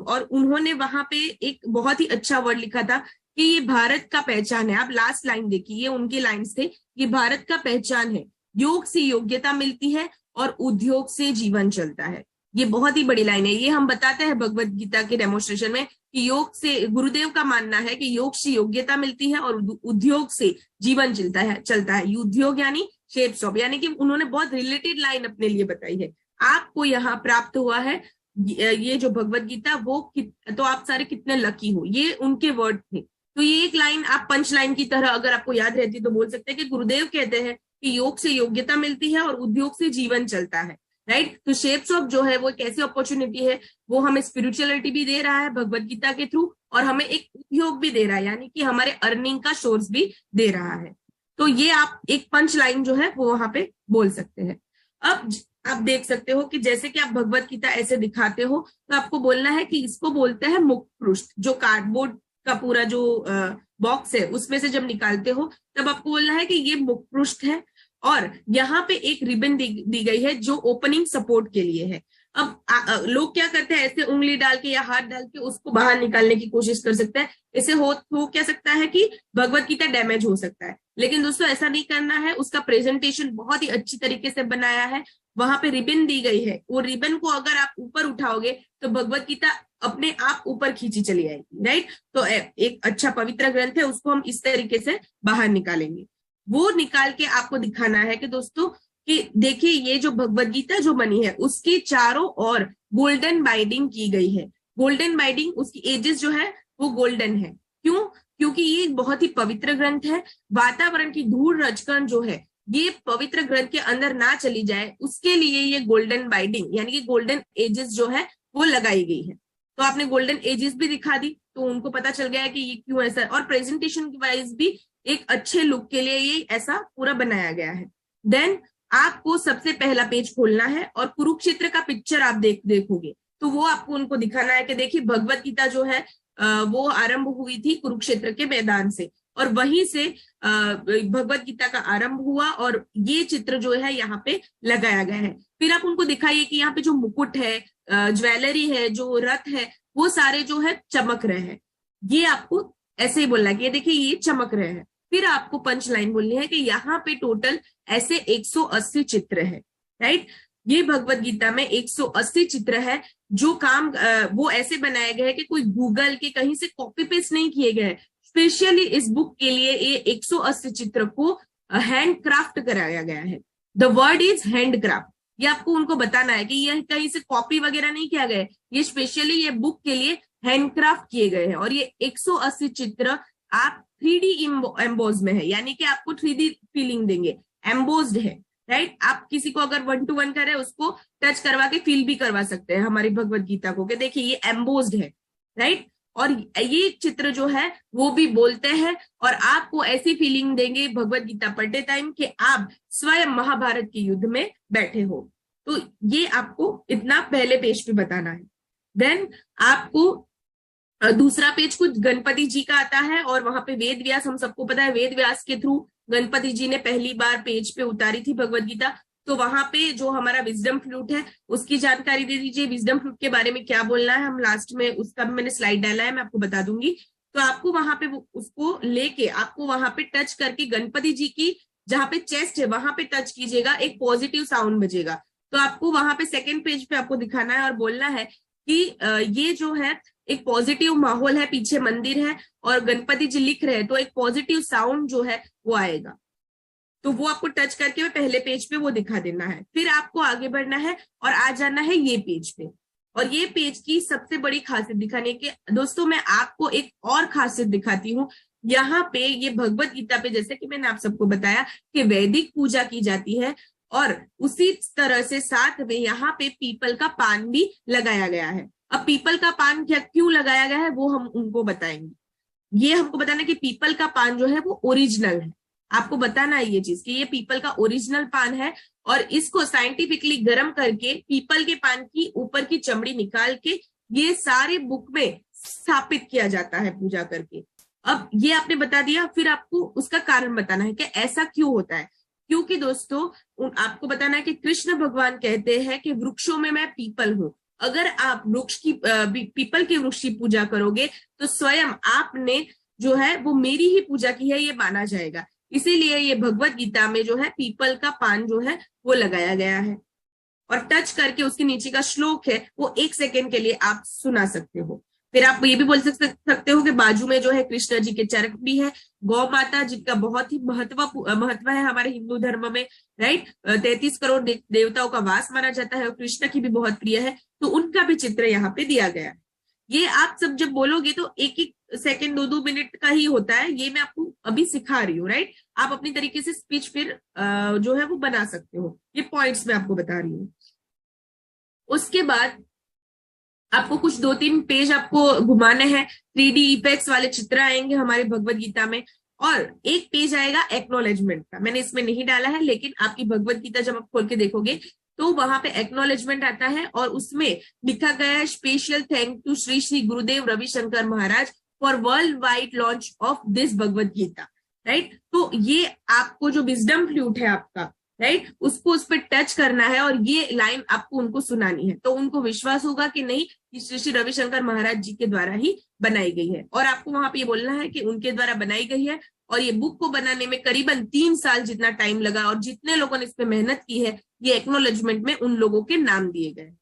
और उन्होंने वहां पे एक बहुत ही अच्छा वर्ड लिखा था कि ये भारत का पहचान है। आप लास्ट लाइन देखिए, ये उनकी लाइन्स थे, ये भारत का पहचान है, योग से योग्यता मिलती है और उद्योग से जीवन चलता है। ये बहुत ही बड़ी लाइन है। ये हम बताते हैं भगवत गीता के डेमोन्स्ट्रेशन में कि योग से, गुरुदेव का मानना है कि योग से योग्यता मिलती है और उद्योग से जीवन चलता है। उद्योग यानी शेप शॉप, यानी कि उन्होंने बहुत रिलेटेड लाइन अपने लिए बताई है। आपको यहाँ प्राप्त हुआ है ये जो भगवत गीता, वो तो आप सारे कितने लकी हो, ये उनके वर्ड थे। तो ये एक लाइन आप पंच लाइन की तरह अगर आपको याद रहती तो बोल सकते हैं कि गुरुदेव कहते हैं कि योग से योग्यता मिलती है और उद्योग से जीवन चलता है, राइट। तो शेप्स ऑफ जो है वो एक ऐसी अपॉर्चुनिटी है, वो हमें स्पिरिचुअलिटी भी दे रहा है भगवत गीता के थ्रू, और हमें एक उद्योग भी दे रहा है, यानी कि हमारे अर्निंग का सोर्स भी दे रहा है। तो ये आप एक पंच लाइन जो है वो वहां पे बोल सकते हैं। अब आप देख सकते हो कि जैसे कि आप भगवत गीता ऐसे दिखाते हो तो आपको बोलना है कि इसको बोलते हैं मुख पृष्ठ। जो कार्डबोर्ड का पूरा जो बॉक्स है उसमें से जब निकालते हो तब आपको बोलना है कि ये मुख पृष्ठ है, और यहाँ पे एक रिबन दी गई है जो ओपनिंग सपोर्ट के लिए है। अब लोग क्या करते हैं, ऐसे उंगली डाल के या हाथ डाल के उसको बाहर निकालने की कोशिश कर सकते हैं। ऐसे हो क्या सकता है कि भगवत गीता डैमेज हो सकता है, लेकिन दोस्तों ऐसा नहीं करना है। उसका प्रेजेंटेशन बहुत ही अच्छी तरीके से बनाया है, वहां पे रिबन दी गई है, वो रिबन को अगर आप ऊपर उठाओगे तो भगवत गीता अपने आप ऊपर खींची चली आएगी, राइट। तो एक अच्छा पवित्र ग्रंथ है, उसको हम इस तरीके से बाहर निकालेंगे। वो निकाल के आपको दिखाना है कि दोस्तों कि देखिए ये जो भगवत गीता जो बनी है उसके चारों ओर गोल्डन बाइंडिंग की गई है। गोल्डन बाइंडिंग, उसकी एजेस जो है वो गोल्डन है। क्यों? क्योंकि ये बहुत ही पवित्र ग्रंथ है। वातावरण की धूल रजकण जो है ये पवित्र ग्रंथ के अंदर ना चली जाए, उसके लिए ये गोल्डन बाइंडिंग यानी कि गोल्डन एजेस जो है वो लगाई गई है। तो आपने गोल्डन एजेस भी दिखा दी तो उनको पता चल गया कि ये क्यों ऐसा, और प्रेजेंटेशन वाइज भी एक अच्छे लुक के लिए ये ऐसा पूरा बनाया गया है। देन आपको सबसे पहला पेज खोलना है और कुरुक्षेत्र का पिक्चर आप देखोगे तो वो आपको उनको दिखाना है कि देखिए भगवत गीता जो है वो आरंभ हुई थी कुरुक्षेत्र के मैदान से, और वहीं से भगवत गीता का आरंभ हुआ, और ये चित्र जो है यहाँ पे लगाया गया है। फिर आप उनको दिखाइए कि यहाँ पे जो मुकुट है, ज्वेलरी है, जो रथ है, वो सारे जो है चमक रहे हैं। ये आपको ऐसे ही बोलना है कि ये देखिए ये चमक रहे हैं। फिर आपको पंच लाइन बोलनी है कि यहाँ पे टोटल ऐसे 180 चित्र है, राइट। ये भगवत गीता में 180 चित्र है, जो काम वो ऐसे बनाए गए हैं कि कोई गूगल के कहीं से कॉपी पेस्ट नहीं किए गए। स्पेशली इस बुक के लिए ये 180 चित्र को हैंड क्राफ्ट कराया गया है। The word is hand craft. ये आपको उनको बताना है कि ये कहीं से कॉपी वगैरह नहीं किया गया है, ये स्पेशली ये बुक के लिए हैंडक्राफ्ट किए गए हैं। और ये 180 चित्र आप 3D एम्बोज में है, यानी कि आपको 3D फीलिंग देंगे, एम्बोज्ड है, राइट। आप किसी को अगर 1 to 1 करे उसको टच करवा के फील भी करवा सकते हैं हमारी भगवत गीता को, कि देखिए ये एम्बोज्ड है, राइट। और ये चित्र जो है वो भी बोलते हैं, और आपको ऐसी फीलिंग देंगे भगवत गीता पढ़ते टाइम कि आप स्वयं महाभारत के युद्ध में बैठे हो। तो ये आपको इतना पहले पेज पे बताना है। देन आपको दूसरा पेज कुछ गणपति जी का आता है, और वहां पे वेद व्यास, हम सबको पता है वेद व्यास के थ्रू गणपति जी ने पहली बार पेज पे उतारी थी भगवत गीता। तो वहां पे जो हमारा विजडम फ्लूट है उसकी जानकारी दे दीजिए। विजडम फ्लूट के बारे में क्या बोलना है, हम लास्ट में उसका भी मैंने स्लाइड डाला है, मैं आपको बता दूंगी। तो आपको वहां पे उसको लेके आपको वहां पे टच करके गणपति जी की जहां पे चेस्ट है वहां पे टच कीजिएगा, एक पॉजिटिव साउंड बजेगा। तो आपको वहां पे सेकेंड पेज पे आपको दिखाना है और बोलना है कि ये जो है एक पॉजिटिव माहौल है, पीछे मंदिर है और गणपति जी लिख रहे हैं, तो एक पॉजिटिव साउंड जो है वो आएगा। तो वो आपको टच करके पहले पेज पे वो दिखा देना है। फिर आपको आगे बढ़ना है और आ जाना है ये पेज पे। और ये पेज की सबसे बड़ी खासियत दिखाने के दोस्तों, मैं आपको एक और खासियत दिखाती हूँ। यहाँ पे ये भगवत गीता पे, जैसे कि मैंने आप सबको बताया कि वैदिक पूजा की जाती है, और उसी तरह से साथ में यहाँ पे पीपल का पान भी लगाया गया है। अब पीपल का पान क्या क्यों लगाया गया है वो हम उनको बताएंगे। ये हमको बताना है कि पीपल का पान जो है वो ओरिजिनल है, आपको बताना है ये चीज कि ये पीपल का ओरिजिनल पान है, और इसको साइंटिफिकली गर्म करके पीपल के पान की ऊपर की चमड़ी निकाल के ये सारे बुक में स्थापित किया जाता है पूजा करके। अब ये आपने बता दिया, फिर आपको उसका कारण बताना है कि ऐसा क्यों होता है। क्योंकि दोस्तों आपको बताना है कि कृष्ण भगवान कहते हैं कि वृक्षों में मैं पीपल हूं। अगर आप पीपल के वृक्ष की पूजा करोगे तो स्वयं आपने जो है वो मेरी ही पूजा की है, ये माना जाएगा। इसीलिए ये भगवत गीता में जो है पीपल का पान जो है वो लगाया गया है। और टच करके उसके नीचे का श्लोक है वो 1 सेकेंड के लिए आप सुना सकते हो। फिर आप ये भी बोल सकते हो कि बाजू में जो है कृष्ण जी के चरक भी है, गौ माता जिनका बहुत ही महत्व है हमारे हिंदू धर्म में, राइट। 33 करोड़ देवताओं का वास माना जाता है और कृष्ण की भी बहुत प्रिय है, तो उनका भी चित्र यहाँ पे दिया गया है। ये आप सब जब बोलोगे तो 1-1 सेकेंड 2-2 मिनट का ही होता है, ये मैं आपको अभी सिखा रही हूँ, राइट। आप अपनी तरीके से स्पीच फिर जो है वो बना सकते हो, ये पॉइंट्स मैं आपको बता रही हूँ। उसके बाद आपको कुछ 2-3 पेज आपको घुमाने हैं, 3D इफेक्ट्स वाले चित्र आएंगे हमारे भगवत गीता में, और एक पेज आएगा एक्नॉलेजमेंट का। मैंने इसमें नहीं डाला है, लेकिन आपकी भगवत गीता जब आप खोल के देखोगे तो वहां पे एक्नॉलेजमेंट आता है, और उसमें लिखा गया है special thank to Shri Shri Gurudev Ravishankar Maharaj for world wide launch of this Bhagavad Gita, right. तो ये आपको जो विजडम फ्लूट है आपका, राइट, उसको उस पर टच करना है और ये लाइन आपको उनको सुनानी है, तो उनको विश्वास होगा कि नहीं कि श्री श्री रविशंकर महाराज जी के द्वारा ही बनाई गई है। और आपको वहां पे ये बोलना है कि उनके द्वारा बनाई गई है, और ये बुक को बनाने में करीबन 3 साल जितना टाइम लगा, और जितने लोगों ने इस पे मेहनत की है ये एक्नॉलेजमेंट में उन लोगों के नाम दिए गए।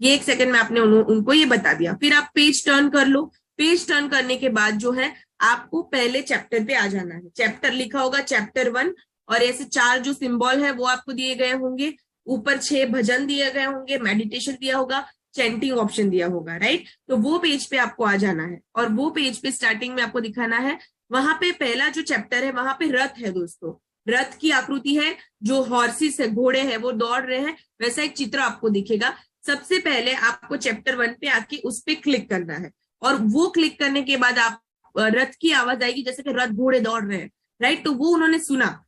ये 1 सेकंड में आपने उनको ये बता दिया। फिर आप पेज टर्न कर लो। पेज टर्न करने के बाद जो है आपको पहले चैप्टर पे आ जाना है। चैप्टर लिखा होगा चैप्टर 1, और ऐसे 4 जो सिंबल है वो आपको दिए गए होंगे, ऊपर 6 भजन दिए गए होंगे, मेडिटेशन दिया होगा, चैंटिंग ऑप्शन दिया होगा, राइट। तो वो पेज पे आपको आ जाना है, और वो पेज पे स्टार्टिंग में आपको दिखाना है। वहां पे पहला जो चैप्टर है वहां पे रथ है दोस्तों, रथ की आकृति है, जो हॉर्सेस है, घोड़े हैं, वो दौड़ रहे हैं, वैसा एक चित्र आपको दिखेगा। सबसे पहले आपको चैप्टर 1 पे आके उस पे क्लिक करना है, और वो क्लिक करने के बाद आप रथ की आवाज आएगी, जैसे कि रथ घोड़े दौड़ रहे हैं, राइट। तो वो उन्होंने सुना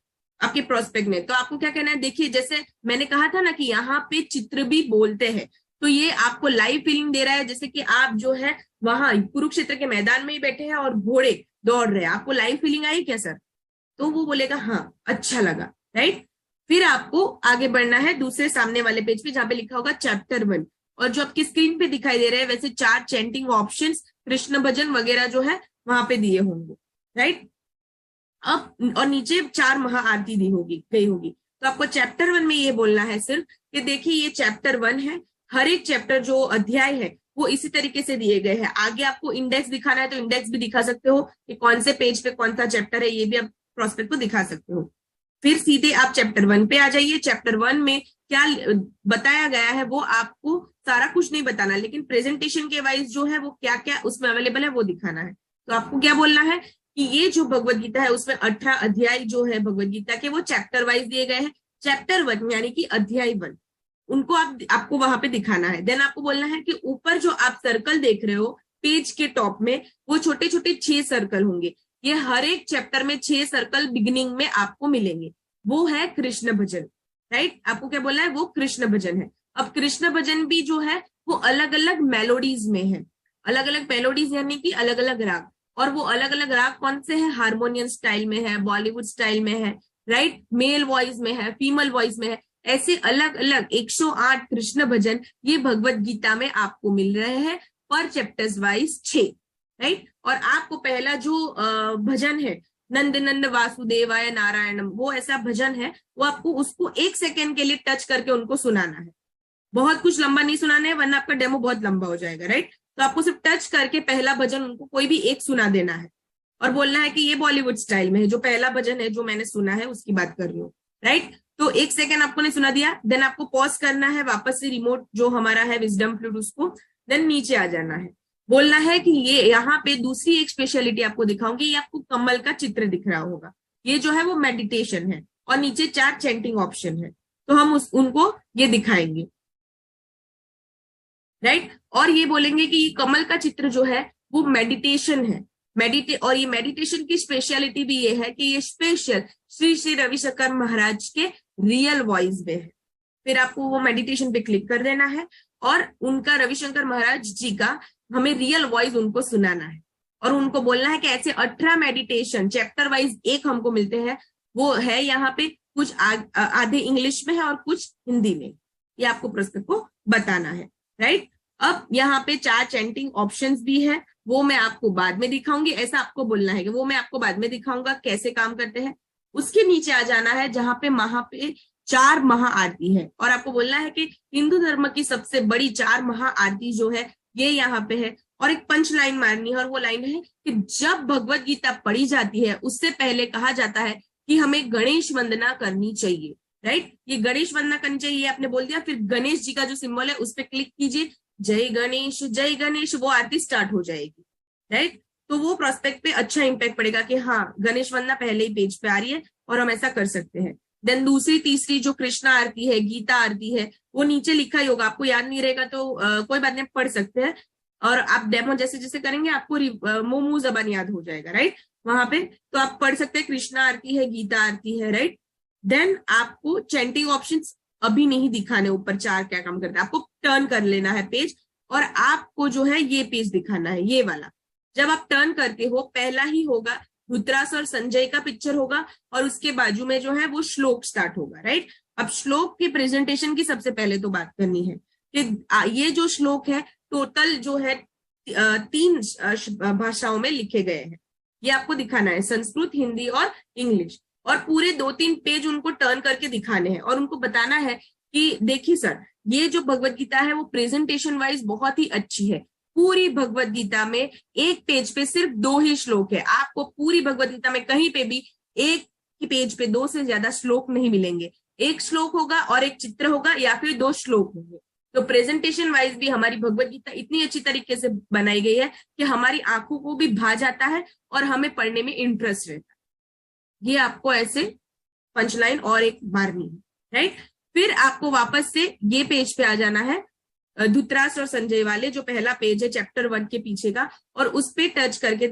आपके प्रोस्पेक्ट में, तो आपको क्या कहना है, देखिए जैसे मैंने कहा था ना कि यहाँ पे चित्र भी बोलते हैं, तो ये आपको लाइव फीलिंग दे रहा है, जैसे कि आप जो है वहां कुरुक्षेत्र के मैदान में ही बैठे हैं और घोड़े दौड़ रहे हैं। आपको लाइव फीलिंग आई क्या सर? तो वो बोलेगा हाँ अच्छा लगा, राइट। फिर आपको आगे बढ़ना है दूसरे सामने वाले पेज पे जहां पे लिखा होगा चैप्टर 1, और जो आपकी स्क्रीन पे दिखाई दे रहे हैं वैसे 4 चैंटिंग ऑप्शंस, कृष्ण भजन वगैरह जो है वहां पे दिए होंगे, राइट। अब और नीचे 4 महाआरती दी होगी गई होगी। तो आपको चैप्टर 1 में ये बोलना है सिर्फ कि देखिए ये चैप्टर 1 है, हर एक चैप्टर जो अध्याय है वो इसी तरीके से दिए गए हैं। आगे आपको इंडेक्स दिखाना है तो इंडेक्स भी दिखा सकते हो कि कौन से पेज पे कौन सा चैप्टर है, ये भी आप प्रोस्पेक्ट को दिखा सकते हो। फिर सीधे आप चैप्टर 1 पे आ जाइए। चैप्टर 1 में क्या बताया गया है वो आपको सारा कुछ नहीं बताना, लेकिन प्रेजेंटेशन के वाइज जो है वो क्या क्या उसमें अवेलेबल है वो दिखाना है। तो आपको क्या बोलना है कि ये जो भगवत गीता है उसमें 18 अध्याय जो है भगवत गीता के वो चैप्टर वाइज दिए गए हैं। चैप्टर 1 यानी कि अध्याय 1 उनको आपको वहां पे दिखाना है। देन आपको बोलना है कि ऊपर जो आप सर्कल देख रहे हो पेज के टॉप में, वो छोटे छोटे 6 सर्कल होंगे। ये हर एक चैप्टर में 6 सर्कल बिगिनिंग में आपको मिलेंगे, वो है कृष्ण भजन, राइट। आपको क्या बोलना है? वो कृष्ण भजन है। अब कृष्ण भजन भी जो है वो अलग अलग मेलोडीज में है, अलग अलग मेलोडीज यानी कि अलग अलग राग, और वो अलग अलग राग कौन से हैं? हारमोनियम स्टाइल में है, बॉलीवुड स्टाइल में है, राइट, मेल वॉइस में है, फीमेल वॉइस में है। ऐसे अलग अलग 108 कृष्ण भजन ये भगवत गीता में आपको मिल रहे हैं पर चैप्टर्स वाइज 6, राइट। और आपको पहला जो भजन है नंद नंद वासुदेवाय नारायणम, वो ऐसा भजन है, वो आपको उसको 1 सेकेंड के लिए टच करके उनको सुनाना है। बहुत कुछ लंबा नहीं सुनाना है वरना आपका डेमो बहुत लंबा हो जाएगा, राइट। तो आपको सिर्फ टच करके पहला भजन उनको कोई भी एक सुना देना है और बोलना है कि ये बॉलीवुड स्टाइल में है। जो पहला भजन है जो मैंने सुना है उसकी बात कर रही हूँ, राइट। तो 1 सेकेंड आपको ने सुना दिया, देन आपको पॉज करना है, वापस से रिमोट जो हमारा है विजडम फ्लूट उसको, देन नीचे आ जाना है। बोलना है कि ये यहाँ पे दूसरी एक स्पेशलिटी आपको दिखाऊंगी, ये आपको कमल का चित्र दिख रहा होगा, ये जो है वो मेडिटेशन है और नीचे 4 चैंटिंग ऑप्शन है, तो हम उनको ये दिखाएंगे, राइट। और ये बोलेंगे कि ये कमल का चित्र जो है वो मेडिटेशन है, और ये मेडिटेशन की स्पेशलिटी भी ये है कि ये स्पेशल श्री श्री रविशंकर महाराज के रियल वॉइस में है। फिर आपको वो मेडिटेशन पे क्लिक कर देना है और उनका रविशंकर महाराज जी का हमें रियल वॉइस उनको सुनाना है और उनको बोलना है कि ऐसे 18 मेडिटेशन चैप्टर वाइज एक हमको मिलते हैं, वो है यहाँ पे कुछ आधे इंग्लिश में है और कुछ हिंदी में, ये आपको प्रोस्पेक्ट को बताना है, राइट। अब यहाँ पे 4 चैंटिंग ऑप्शंस भी है, वो मैं आपको बाद में दिखाऊंगी, ऐसा आपको बोलना है कि वो मैं आपको बाद में दिखाऊंगा कैसे काम करते हैं। उसके नीचे आ जाना है जहां पे 4 महाआरती है और आपको बोलना है कि हिंदू धर्म की सबसे बड़ी 4 महाआरती जो है ये यहाँ पे है, और एक पंच लाइन मारनी है और वो लाइन है कि जब भगवत गीता पढ़ी जाती है उससे पहले कहा जाता है कि हमें गणेश वंदना करनी चाहिए, राइट। ये गणेश वंदना करनी चाहिए ये आपने बोल दिया। फिर गणेश जी का जो सिंबल है उस पर क्लिक कीजिए, जय गणेश, वो आरती स्टार्ट हो जाएगी, राइट। तो वो प्रोस्पेक्ट पे अच्छा इंपैक्ट पड़ेगा कि हाँ गणेश वंदना पहले ही पेज पे आ रही है और हम ऐसा कर सकते हैं। देन दूसरी तीसरी जो कृष्णा आरती है, गीता आरती है, वो नीचे लिखा ही होगा, आपको याद नहीं रहेगा तो कोई बात नहीं, पढ़ सकते हैं और आप डेमो जैसे जैसे करेंगे आपको मुंह जबान याद हो जाएगा, राइट। वहां पे तो आप पढ़ सकते हैं कृष्णा आरती है, गीता आरती है, राइट। देन आपको चैंटिंग ऑप्शंस अभी नहीं दिखाने ऊपर 4 क्या काम करते हैं, आपको टर्न कर लेना है पेज और आपको जो है ये पेज दिखाना है, ये वाला। जब आप टर्न करते हो पहला ही होगा धृतराष्ट्र और संजय का पिक्चर होगा और उसके बाजू में जो है वो श्लोक स्टार्ट होगा, राइट। अब श्लोक की प्रेजेंटेशन की सबसे पहले तो बात करनी है कि ये जो श्लोक है टोटल जो है 3 भाषाओं में लिखे गए हैं, ये आपको दिखाना है, संस्कृत, हिंदी और इंग्लिश, और पूरे 2-3 पेज उनको टर्न करके दिखाने हैं और उनको बताना है कि देखिए सर ये जो भगवत गीता है वो प्रेजेंटेशन वाइज बहुत ही अच्छी है। पूरी भगवत गीता में एक पेज पे सिर्फ 2 ही श्लोक है, आपको पूरी भगवत गीता में कहीं पे भी एक ही पेज पे 2 से ज्यादा श्लोक नहीं मिलेंगे, 1 श्लोक होगा और एक चित्र होगा या फिर 2 श्लोक होंगे। तो प्रेजेंटेशन वाइज भी हमारी भगवत गीता इतनी अच्छी तरीके से बनाई गई है कि हमारी आंखों को भी भा जाता है और हमें पढ़ने में इंटरेस्ट रहता है। ये आपको ऐसे पंचलाइन और एक मारनी है, राइट। फिर आपको वापस से ये पेज पे आ जाना है, धृतराष्ट्र और संजय वाले जो पहला पेज है चैप्टर 1 के पीछे का, और उस पे टच करके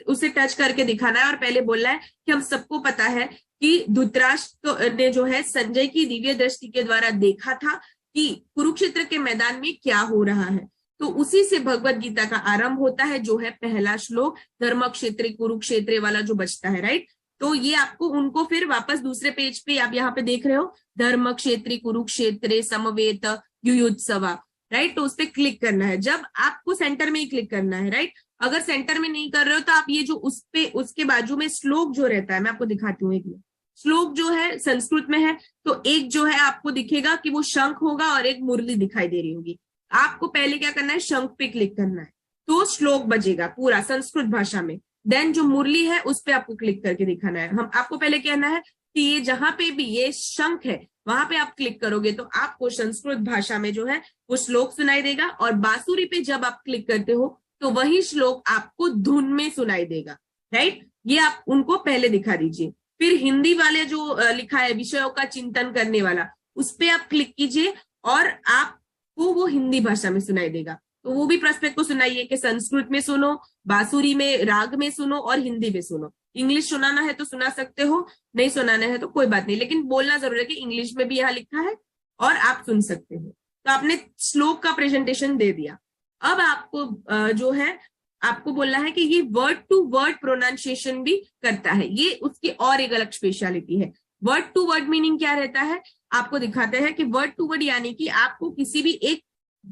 उसे टच करके दिखाना है और पहले बोलना है कि हम सबको पता है कि धृतराष्ट्र ने जो है संजय की दिव्य दृष्टि के द्वारा देखा था कि कुरुक्षेत्र के मैदान में क्या हो रहा है। तो उसी से भगवत गीता का आरंभ होता है, जो है पहला श्लोक धर्म क्षेत्र कुरुक्षेत्र वाला जो बचता है, राइट। तो ये आपको उनको फिर वापस दूसरे पेज पे आप यहाँ पे देख रहे हो, धर्म क्षेत्र कुरुक्षेत्र समवेत युयुत्सवा, राइट। तो उस पर क्लिक करना है, जब आपको सेंटर में ही क्लिक करना है, राइट। अगर सेंटर में नहीं कर रहे हो तो आप ये जो उस पे उसके बाजू में श्लोक जो रहता है, मैं आपको दिखाती हूँ एक मिनट। श्लोक जो है संस्कृत में है, तो एक जो है आपको दिखेगा कि वो शंख होगा और एक मुरली दिखाई दे रही होगी। आपको पहले क्या करना है, शंख पे क्लिक करना है, तो श्लोक बजेगा पूरा संस्कृत भाषा में। देन जो मुरली है उस पे आपको क्लिक करके दिखाना है। हम आपको पहले कहना है कि ये जहां पे भी ये शंख है वहां पे आप क्लिक करोगे तो आपको संस्कृत भाषा में जो है वो श्लोक सुनाई देगा, और बांसुरी पे जब आप क्लिक करते हो तो वही श्लोक आपको धुन में सुनाई देगा, राइट। ये आप उनको पहले दिखा दीजिए। फिर हिंदी वाले जो लिखा है विषयों का चिंतन करने वाला, उस पे आप क्लिक कीजिए और आपको वो हिंदी भाषा में सुनाई देगा। तो वो भी प्रॉस्पेक्ट को सुनाइए कि संस्कृत में सुनो, बांसुरी में राग में सुनो और हिंदी में सुनो। इंग्लिश सुनाना है तो सुना सकते हो, नहीं सुनाना है तो कोई बात नहीं, लेकिन बोलना जरूर है कि इंग्लिश में भी यहाँ लिखा है और आप सुन सकते हो। तो आपने श्लोक का प्रेजेंटेशन दे दिया। अब आपको जो है आपको बोलना है कि ये वर्ड टू वर्ड प्रोनाउंसिएशन भी करता है, ये उसकी और एक अलग स्पेशलिटी है। वर्ड टू वर्ड मीनिंग क्या रहता है, आपको दिखाते हैं कि वर्ड टू वर्ड यानी कि आपको किसी भी एक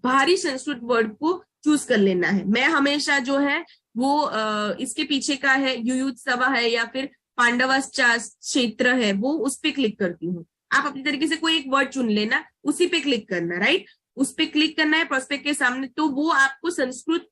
भारी संस्कृत वर्ड को चूज कर लेना है। मैं हमेशा जो है वो इसके पीछे का है युयुत्सवा है या फिर पांडवास्चा क्षेत्र है, वो उस पे क्लिक करती हूँ। आप अपनी तरीके से कोई एक वर्ड चुन लेना, उसी पे क्लिक करना, राइट। उस पे क्लिक करना है प्रोस्पेक्ट के सामने, तो वो आपको संस्कृत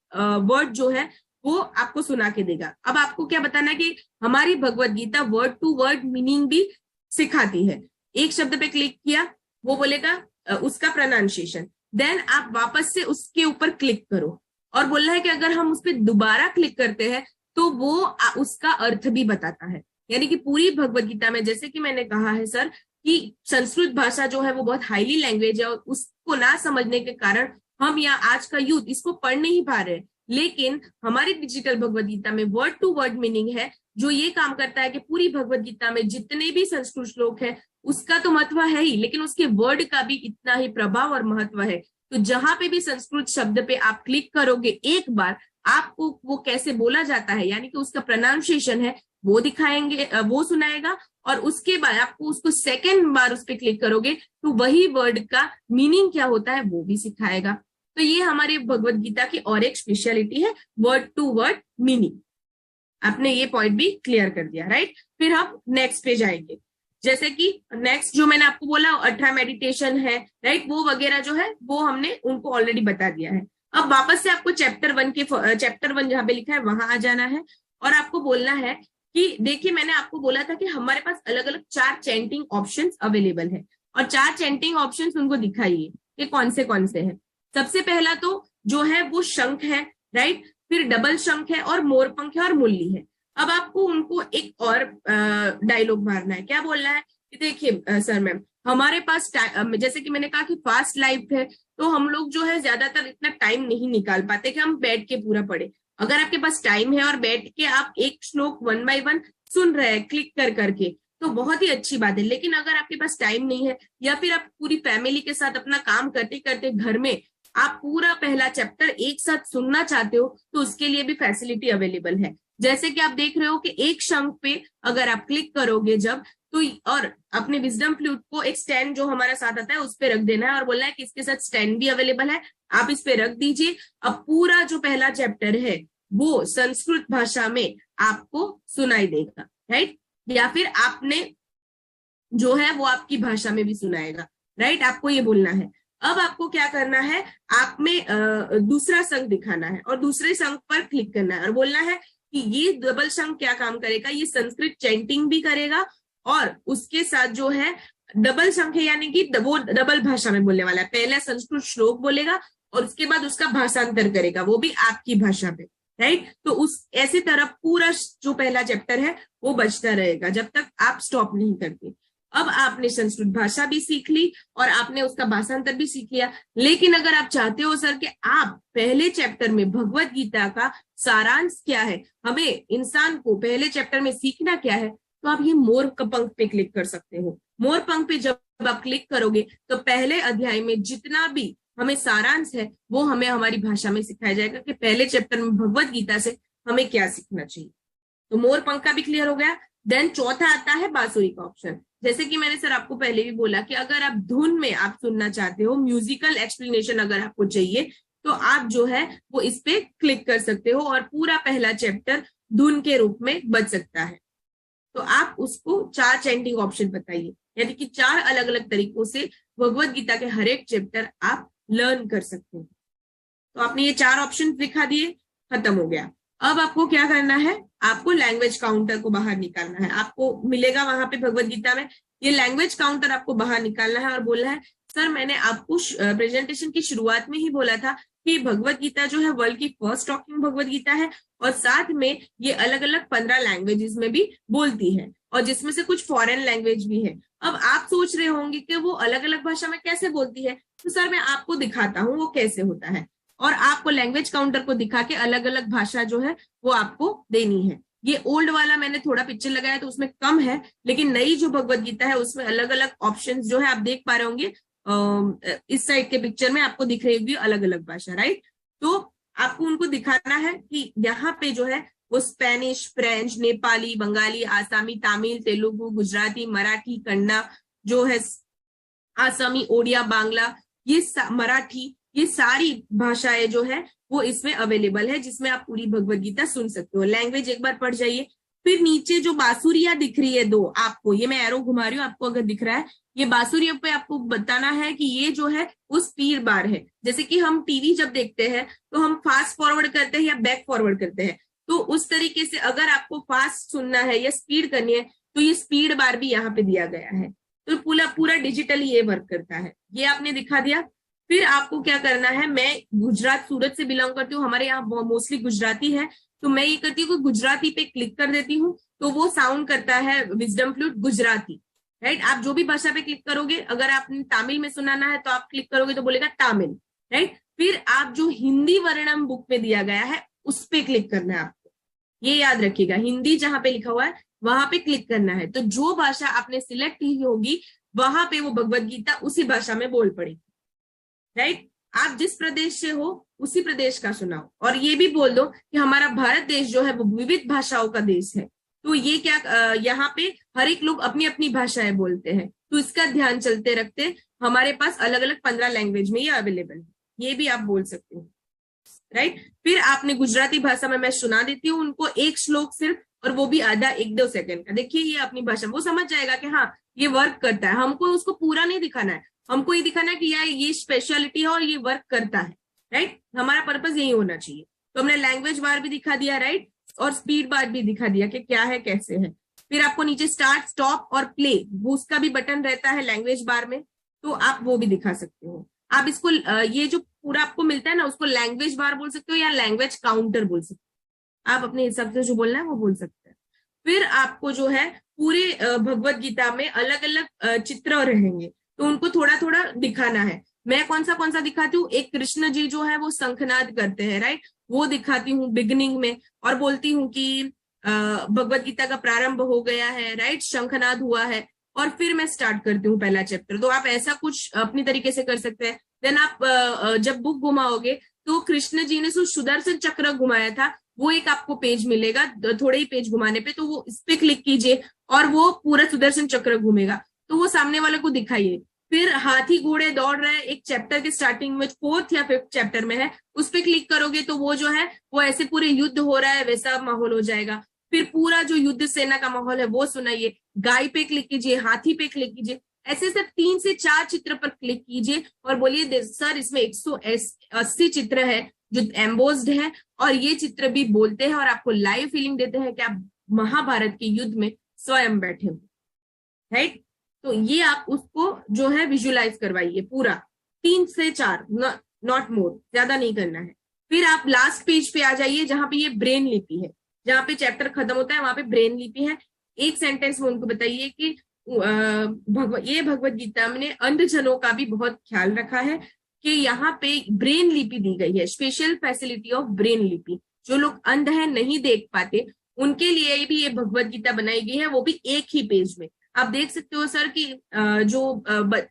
वर्ड जो है वो आपको सुना के देगा। अब आपको क्या बताना है कि हमारी Bhagavad Gita word to word meaning भी सिखाती है। एक शब्द पे क्लिक किया, वो बोलेगा उसका प्रोनाउंसिएशन, देन आप वापस से उसके ऊपर क्लिक करो और बोलना है कि अगर हम उस पर दोबारा क्लिक करते हैं तो वो उसका अर्थ भी बताता है। यानी कि पूरी भगवत गीता में, जैसे कि मैंने कहा है सर कि संस्कृत भाषा जो है वो बहुत हाईली लैंग्वेज है और उसको ना समझने के कारण हम या आज का यूथ इसको पढ़ नहीं पा रहे, लेकिन हमारी डिजिटल भगवत गीता में वर्ड टू वर्ड मीनिंग है जो ये काम करता है कि पूरी भगवत गीता में जितने भी संस्कृत श्लोक है उसका तो महत्व है ही, लेकिन उसके वर्ड का भी इतना ही प्रभाव और महत्व है। तो जहां पे भी संस्कृत शब्द पे आप क्लिक करोगे एक बार, आपको वो कैसे बोला जाता है यानी कि उसका प्रोनाउंसिएशन है वो दिखाएंगे, वो सुनाएगा, और उसके बाद आपको उसको सेकेंड बार उस पर क्लिक करोगे तो वही वर्ड का मीनिंग क्या होता है वो भी सिखाएगा। तो ये हमारी भगवत गीता की और एक स्पेशलिटी है, वर्ड टू वर्ड मीनिंग। आपने ये पॉइंट भी क्लियर कर दिया, राइट। फिर हम नेक्स्ट पे जाएंगे, जैसे कि नेक्स्ट जो मैंने आपको बोला 18 मेडिटेशन है, राइट, वो वगैरह जो है वो हमने उनको ऑलरेडी बता दिया है। अब वापस से आपको चैप्टर 1 जहां पे लिखा है वहां आ जाना है और आपको बोलना है कि देखिए मैंने आपको बोला था कि हमारे पास अलग अलग 4 चैंटिंग ऑप्शंस अवेलेबल है और 4 चैंटिंग ऑप्शंस उनको दिखाइए कि कौन से हैं। सबसे पहला तो जो है वो शंख है, राइट, फिर डबल शंख है और मोरपंख है और मुरली है। अब आपको उनको एक और डायलॉग मारना है, क्या बोलना है कि देखिए सर मैम हमारे पास जैसे कि मैंने कहा कि फास्ट लाइफ है तो हम लोग जो है ज्यादातर इतना टाइम नहीं निकाल पाते कि हम बैठ के पूरा पढ़े। अगर आपके पास टाइम है और बैठ के आप एक श्लोक 1 बाय 1 सुन रहे हैं क्लिक कर करके तो बहुत ही अच्छी बात है, लेकिन अगर आपके पास टाइम नहीं है या फिर आप पूरी फैमिली के साथ अपना काम करते करते घर में आप पूरा पहला चैप्टर एक साथ सुनना चाहते हो तो उसके लिए भी फैसिलिटी अवेलेबल है। जैसे कि आप देख रहे हो कि एक शंख पे अगर आप क्लिक करोगे जब तो और अपने विजडम फ्लूट को एक स्टैंड जो हमारा साथ आता है उस पे रख देना है और बोलना है कि इसके साथ स्टैंड भी अवेलेबल है, आप इस पे रख दीजिए। अब पूरा जो पहला चैप्टर है वो संस्कृत भाषा में आपको सुनाई देगा, राइट, या फिर आपने जो है वो आपकी भाषा में भी सुनाएगा, राइट। आपको ये बोलना है। अब आपको क्या करना है, आप में दूसरा शंख दिखाना है और दूसरे शंख पर क्लिक करना है और बोलना है कि ये डबल शंख क्या काम करेगा, ये संस्कृत चैंटिंग भी करेगा और उसके साथ जो है डबल शंख है यानी कि वो डबल भाषा में बोलने वाला है। पहला संस्कृत श्लोक बोलेगा और उसके बाद उसका भाषांतर करेगा, वो भी आपकी भाषा में, राइट। तो उस ऐसी तरह पूरा जो पहला चैप्टर है वो बचता रहेगा जब तक आप स्टॉप नहीं करते। अब आपने संस्कृत भाषा भी सीख ली और आपने उसका भाषांतर भी सीख लिया, लेकिन अगर आप चाहते हो सर कि आप पहले चैप्टर में भगवत गीता का सारांश क्या है, हमें इंसान को पहले चैप्टर में सीखना क्या है, तो आप ये मोर पंख पे क्लिक कर सकते हो। मोर पंख पे जब जब आप क्लिक करोगे तो पहले अध्याय में जितना भी हमें सारांश है वो हमें हमारी भाषा में सिखाया जाएगा कि पहले चैप्टर में भगवत गीता से हमें क्या सीखना चाहिए। तो मोर पंख का भी क्लियर हो गया। देन चौथा आता है बांसुरी का ऑप्शन। जैसे कि मैंने सर आपको पहले भी बोला कि अगर आप धुन में आप सुनना चाहते हो, म्यूजिकल एक्सप्लेनेशन अगर आपको चाहिए, तो आप जो है वो इस पे क्लिक कर सकते हो और पूरा पहला चैप्टर धुन के रूप में बच सकता है। तो आप उसको 4 चैंटिंग ऑप्शन बताइए, यानी कि 4 अलग अलग तरीकों से भगवत गीता के हर एक चैप्टर आप लर्न कर सकते हैं। तो आपने ये 4 ऑप्शन दिखा दिए, खत्म हो गया। अब आपको क्या करना है, आपको लैंग्वेज काउंटर को बाहर निकालना है। आपको मिलेगा वहां पे भगवत गीता में ये लैंग्वेज काउंटर आपको बाहर निकालना है और बोलना है सर मैंने आपको प्रेजेंटेशन की शुरुआत में ही बोला था कि भगवत गीता जो है वर्ल्ड की फर्स्ट टॉकिंग भगवत गीता है और साथ में ये अलग अलग 15 लैंग्वेजेस में भी बोलती है और जिसमें से कुछ फॉरेन लैंग्वेज भी है। अब आप सोच रहे होंगे कि वो अलग अलग भाषा में कैसे बोलती है, तो सर मैं आपको दिखाता हूँ वो कैसे होता है और आपको लैंग्वेज काउंटर को दिखा के अलग अलग भाषा जो है वो आपको देनी है। ये ओल्ड वाला मैंने थोड़ा पिक्चर लगाया तो उसमें कम है, लेकिन नई जो भगवत गीता है उसमें अलग अलग ऑप्शंस जो है आप देख पा रहे होंगे। इस साइड के पिक्चर में आपको दिख रही होगी अलग अलग भाषा, राइट। तो आपको उनको दिखाना है कि यहाँ पे जो है वो स्पेनिश, फ्रेंच, नेपाली, बंगाली, आसामी, तमिल, तेलुगु, गुजराती, मराठी, कन्नड़ा जो है, आसामी, ओडिया, बांग्ला, ये मराठी, ये सारी भाषाएं जो है वो इसमें अवेलेबल है, जिसमें आप पूरी भगवत गीता सुन सकते हो। लैंग्वेज एक बार पढ़ जाइए। फिर नीचे जो बांसुरियां दिख रही है 2 आपको, ये मैं एरो घुमा रही हूँ, आपको अगर दिख रहा है ये बांसुरियों पे आपको बताना है कि ये जो है वो स्पीड बार है। जैसे कि हम टीवी जब देखते हैं तो हम फास्ट फॉरवर्ड करते हैं या बैक फॉरवर्ड करते हैं, तो उस तरीके से अगर आपको फास्ट सुनना है या स्पीड करनी है तो ये स्पीड बार भी यहाँ पे दिया गया है। तो पूरा पूरा डिजिटली ये वर्क करता है। ये आपने दिखा दिया। फिर आपको क्या करना है, मैं गुजरात सूरत से बिलोंग करती हूँ, हमारे यहाँ मोस्टली गुजराती है, तो मैं ये करती हूँ गुजराती पे क्लिक कर देती हूँ तो वो साउंड करता है विजडम फ्लूट गुजराती, राइट। आप जो भी भाषा पे क्लिक करोगे, अगर आपने तमिल में सुनाना है तो आप क्लिक करोगे तो बोलेगा तमिल, राइट। फिर आप जो हिंदी वर्णम बुक में दिया गया है उस पे क्लिक करना है आपको, ये याद रखिएगा, हिंदी जहां पे लिखा हुआ है वहां पे क्लिक करना है। तो जो भाषा आपने सिलेक्ट की होगी वहां पे वो भगवत गीता उसी भाषा में बोल पड़ेगी, राइट। आप जिस प्रदेश से हो उसी प्रदेश का सुनाओ और ये भी बोल दो कि हमारा भारत देश जो है वो विविध भाषाओं का देश है। तो ये क्या यहाँ पे हर एक लोग अपनी अपनी भाषाएं बोलते हैं, तो इसका ध्यान चलते रखते हमारे पास अलग अलग 15 लैंग्वेज में ये अवेलेबल है, ये भी आप बोल सकते हो, राइट। फिर आपने गुजराती भाषा में मैं सुना देती हूँ उनको एक श्लोक सिर्फ, और वो भी आधा 1-2 सेकंड का। देखिए ये अपनी भाषा वो समझ जाएगा कि हाँ ये वर्क करता है। हमको उसको पूरा नहीं दिखाना है, हमको ये दिखाना है कि यार ये स्पेशलिटी है और ये वर्क करता है, राइट। हमारा पर्पस यही होना चाहिए। तो हमने लैंग्वेज बार भी दिखा दिया, राइट, और स्पीड बार भी दिखा दिया कि क्या है कैसे है। फिर आपको नीचे स्टार्ट, स्टॉप और प्ले उसका भी बटन रहता है लैंग्वेज बार में, तो आप वो भी दिखा सकते हो। आप इसको ये जो पूरा आपको मिलता है ना उसको लैंग्वेज बार बोल सकते हो या लैंग्वेज काउंटर बोल सकते हो, आप अपने हिसाब से जो बोलना है वो बोल सकते हैं। फिर आपको जो है पूरे भगवत गीता में अलग अलग चित्र रहेंगे तो उनको थोड़ा थोड़ा दिखाना है। मैं कौन सा दिखाती हूँ, एक कृष्ण जी जो है वो शंखनाद करते हैं, राइट, वो दिखाती हूँ बिगिनिंग में और बोलती हूँ कि भगवत गीता का प्रारंभ हो गया है, राइट, शंखनाद हुआ है, और फिर मैं स्टार्ट करती हूँ पहला चैप्टर। तो आप ऐसा कुछ अपनी तरीके से कर सकते हैं। देन आप जब बुक घुमाओगे तो कृष्ण जी ने सुदर्शन चक्र घुमाया था, वो एक आपको पेज मिलेगा, थोड़े ही पेज घुमाने पे, तो वो इस पे क्लिक कीजिए और वो पूरा सुदर्शन चक्र घूमेगा, तो वो सामने वाले को दिखाइए। फिर हाथी घोड़े दौड़ रहे हैं, एक चैप्टर के स्टार्टिंग में 4th या 5th चैप्टर में है, उस पे क्लिक करोगे तो वो जो है वो ऐसे पूरे युद्ध हो रहा है वैसा माहौल हो जाएगा। फिर पूरा जो युद्ध सेना का माहौल है वो सुनाइए। गाय पे क्लिक कीजिए, हाथी पे क्लिक कीजिए, ऐसे सिर्फ 3 से 4 चित्र पर क्लिक कीजिए और बोलिए सर इसमें 180 चित्र है जो एम्बोस्ड है और ये चित्र भी बोलते हैं और आपको लाइव फीलिंग देते हैं कि आप महाभारत के युद्ध में स्वयं बैठे हो, राइट। तो ये आप उसको जो है विजुअलाइज करवाइए पूरा 3 से 4, नॉट मोर, ज्यादा नहीं करना है। फिर आप लास्ट पेज पे आ जाइए जहां पे ये ब्रेन लिपि है, जहां पे चैप्टर खत्म होता है वहां पे ब्रेन लिपि है। एक सेंटेंस में उनको बताइए कि ये भगवत गीता में अंधजनों का भी बहुत ख्याल रखा है कि यहाँ पे ब्रेन लिपि दी गई है, स्पेशल फैसिलिटी ऑफ ब्रेन लिपि। जो लोग अंध है, नहीं देख पाते, उनके लिए भी ये भगवत गीता बनाई गई है, वो भी एक ही पेज में। आप देख सकते हो सर कि जो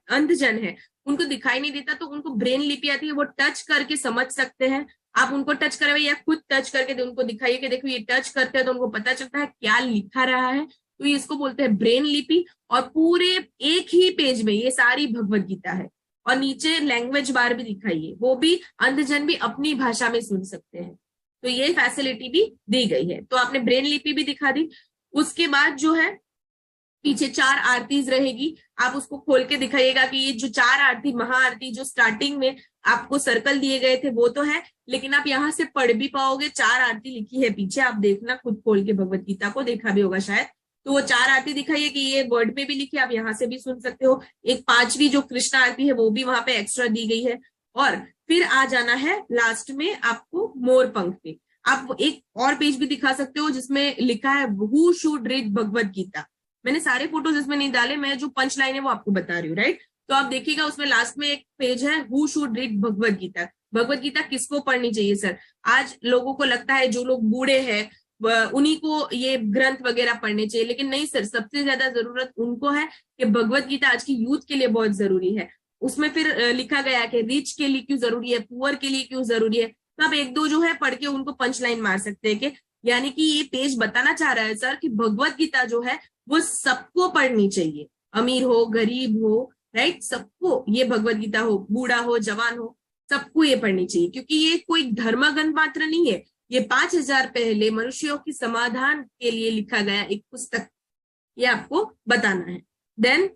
अंधजन है उनको दिखाई नहीं देता, तो उनको ब्रेन लिपि आती है, वो टच करके समझ सकते हैं। आप उनको टच करवाइए या खुद टच करके उनको दिखाइए कि देखो ये टच करते हैं तो उनको पता चलता है क्या लिखा रहा है, तो ये इसको बोलते हैं ब्रेन लिपि। और पूरे एक ही पेज में ये सारी भगवत गीता है, और नीचे लैंग्वेज बार भी दिखाइए, वो भी अंधजन भी अपनी भाषा में सुन सकते हैं, तो ये फैसिलिटी भी दी गई है। तो आपने ब्रेन लिपि भी दिखा दी। उसके बाद जो है पीछे 4 आरतीज रहेगी, आप उसको खोल के दिखाइएगा कि ये जो 4 आरती महाआरती जो स्टार्टिंग में आपको सर्कल दिए गए थे वो तो है, लेकिन आप यहाँ से पढ़ भी पाओगे। 4 आरती लिखी है पीछे, आप देखना खुद खोल के भगवत गीता को, देखा भी होगा शायद। तो वो 4 आरती दिखाइए कि ये वर्ड में भी लिखी, आप यहाँ से भी सुन सकते हो। एक 5वीं जो कृष्ण आरती है वो भी वहां पे एक्स्ट्रा दी गई है। और फिर आ जाना है लास्ट में आपको मोर पंख पे। आप एक और पेज भी दिखा सकते हो जिसमें लिखा है who should read Bhagavad Gita. मैंने सारे फोटोज इसमें नहीं डाले, मैं जो पंच लाइन है वो आपको बता रही हूँ, राइट। तो आप देखिएगा उसमें लास्ट में एक पेज है who should read Bhagavad Gita. Bhagavad Gita किसको पढ़नी चाहिए सर? आज लोगों को लगता है जो लोग बूढ़े हैं उन्हीं को ये ग्रंथ वगैरह पढ़ने चाहिए, लेकिन नहीं सर, सबसे ज्यादा जरूरत उनको है कि भगवत गीता आज की यूथ के लिए बहुत जरूरी है। उसमें फिर लिखा गया कि रिच के लिए क्यों जरूरी है, पुअर के लिए क्यों जरूरी है। तो आप 1-2 जो है पढ़ के उनको पंच लाइन मार सकते हैं कि यानी कि ये पेज बताना चाह रहा है सर कि भगवत गीता जो है वो सबको पढ़नी चाहिए, अमीर हो गरीब हो, राइट, सबको ये भगवत गीता हो, बूढ़ा हो जवान हो, सबको ये पढ़नी चाहिए, क्योंकि ये कोई धर्मग्रंथ मात्र नहीं है, ये 5000 पहले मनुष्यों की समाधान के लिए लिखा गया एक पुस्तक, ये आपको बताना है। देन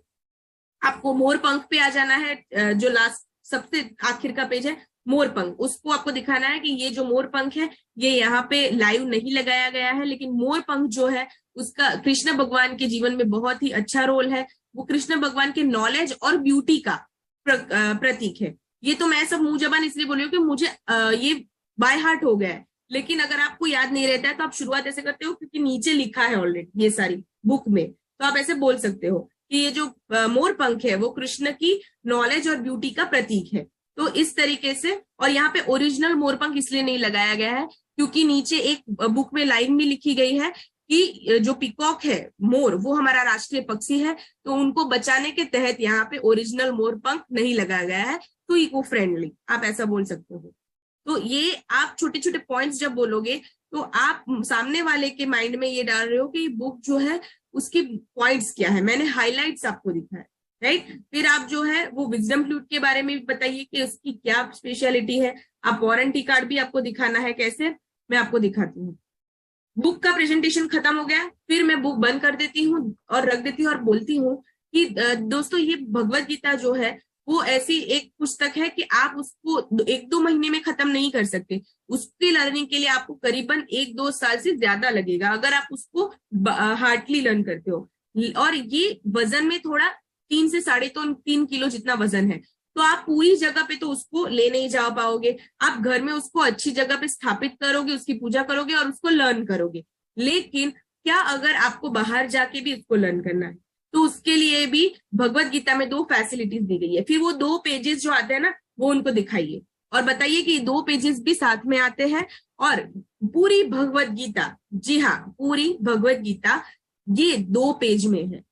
आपको मोर पंख पे आ जाना है, जो लास्ट सबसे आखिर का पेज है मोर पंख, उसको आपको दिखाना है कि ये जो मोर पंख है ये यहाँ पे लाइव नहीं लगाया गया है, लेकिन मोर पंख जो है उसका कृष्ण भगवान के जीवन में बहुत ही अच्छा रोल है। वो कृष्ण भगवान के नॉलेज और ब्यूटी का प्रतीक है। ये तो मैं सब मुंह जबान इसलिए बोल रही हूँ कि मुझे ये बाय हार्ट हो गया है, लेकिन अगर आपको याद नहीं रहता है तो आप शुरुआत ऐसे करते हो क्योंकि नीचे लिखा है ऑलरेडी ये सारी बुक में, तो आप ऐसे बोल सकते हो कि ये जो मोर पंख है वो कृष्ण की नॉलेज और ब्यूटी का प्रतीक है। तो इस तरीके से, और यहाँ पे ओरिजिनल मोर पंख इसलिए नहीं लगाया गया है क्योंकि नीचे एक बुक में लाइन भी लिखी गई है कि जो पिकॉक है मोर वो हमारा राष्ट्रीय पक्षी है, तो उनको बचाने के तहत यहाँ पे ओरिजिनल मोर पंख नहीं लगाया गया है, तो इको फ्रेंडली आप ऐसा बोल सकते हो। तो ये आप छोटे छोटे पॉइंट्स जब बोलोगे तो आप सामने वाले के माइंड में ये डाल रहे हो कि बुक जो है उसकी पॉइंट्स क्या है, मैंने हाईलाइट्स आपको दिखा है, राइट। फिर आप जो है वो विजडम फ्लूट के बारे में भी बताइए कि उसकी क्या स्पेशलिटी है। आप वारंटी कार्ड भी आपको दिखाना है, कैसे मैं आपको दिखाती हूँ। बुक का प्रेजेंटेशन खत्म हो गया, फिर मैं बुक बंद कर देती हूँ और रख देती हूँ और बोलती हूँ कि दोस्तों ये भगवत गीता जो है वो ऐसी एक पुस्तक है कि आप उसको 1-2 महीने में खत्म नहीं कर सकते। उसकी लर्निंग के लिए आपको करीबन 1-2 साल से ज्यादा लगेगा अगर आप उसको हार्डली लर्न करते हो। और ये वजन में थोड़ा 3 से 3.5 किलो जितना वजन है, तो आप पूरी जगह पे तो उसको ले नहीं जा पाओगे। आप घर में उसको अच्छी जगह पे स्थापित करोगे, उसकी पूजा करोगे और उसको लर्न करोगे, लेकिन क्या अगर आपको बाहर जाके भी उसको लर्न करना है तो उसके लिए भी भगवत गीता में 2 फैसिलिटीज दी गई है। फिर वो 2 पेजेस जो आते हैं ना वो उनको दिखाइए और बताइए कि 2 पेजेस भी साथ में आते हैं और पूरी भगवत गीता, जी हाँ पूरी भगवत गीता ये 2 पेज में है।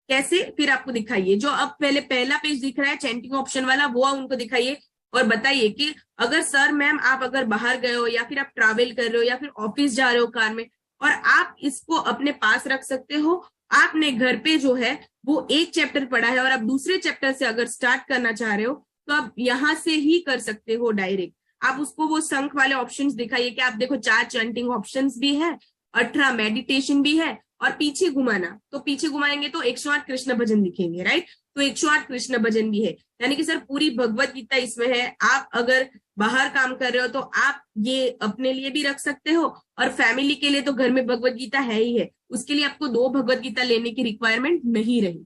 कैसे? फिर आपको दिखाइए। जो अब पहले पहला पेज दिख रहा है चैंटिंग ऑप्शन वाला, वो उनको दिखाइए और बताइए कि अगर सर मैम आप अगर बाहर गए हो या फिर आप ट्रैवल कर रहे हो या फिर ऑफिस जा रहे हो कार में और आप इसको अपने पास रख सकते हो, आपने घर पे जो है वो एक चैप्टर पढ़ा है और आप दूसरे चैप्टर से अगर स्टार्ट करना चाह रहे हो तो आप यहाँ से ही कर सकते हो डायरेक्ट। आप उसको वो शंख वाले ऑप्शंस दिखाइए कि आप देखो 4 चैंटिंग ऑप्शंस भी है, 18 मेडिटेशन भी है और पीछे घुमाना, तो पीछे घुमाएंगे तो 108 कृष्ण भजन दिखेंगे, राइट। तो 108 कृष्ण भजन भी है, यानी कि सर पूरी भगवत गीता इसमें है। आप अगर बाहर काम कर रहे हो तो आप ये अपने लिए भी रख सकते हो और फैमिली के लिए तो घर में भगवत गीता है ही है, उसके लिए आपको 2 भगवत गीता लेने की रिक्वायरमेंट नहीं रही।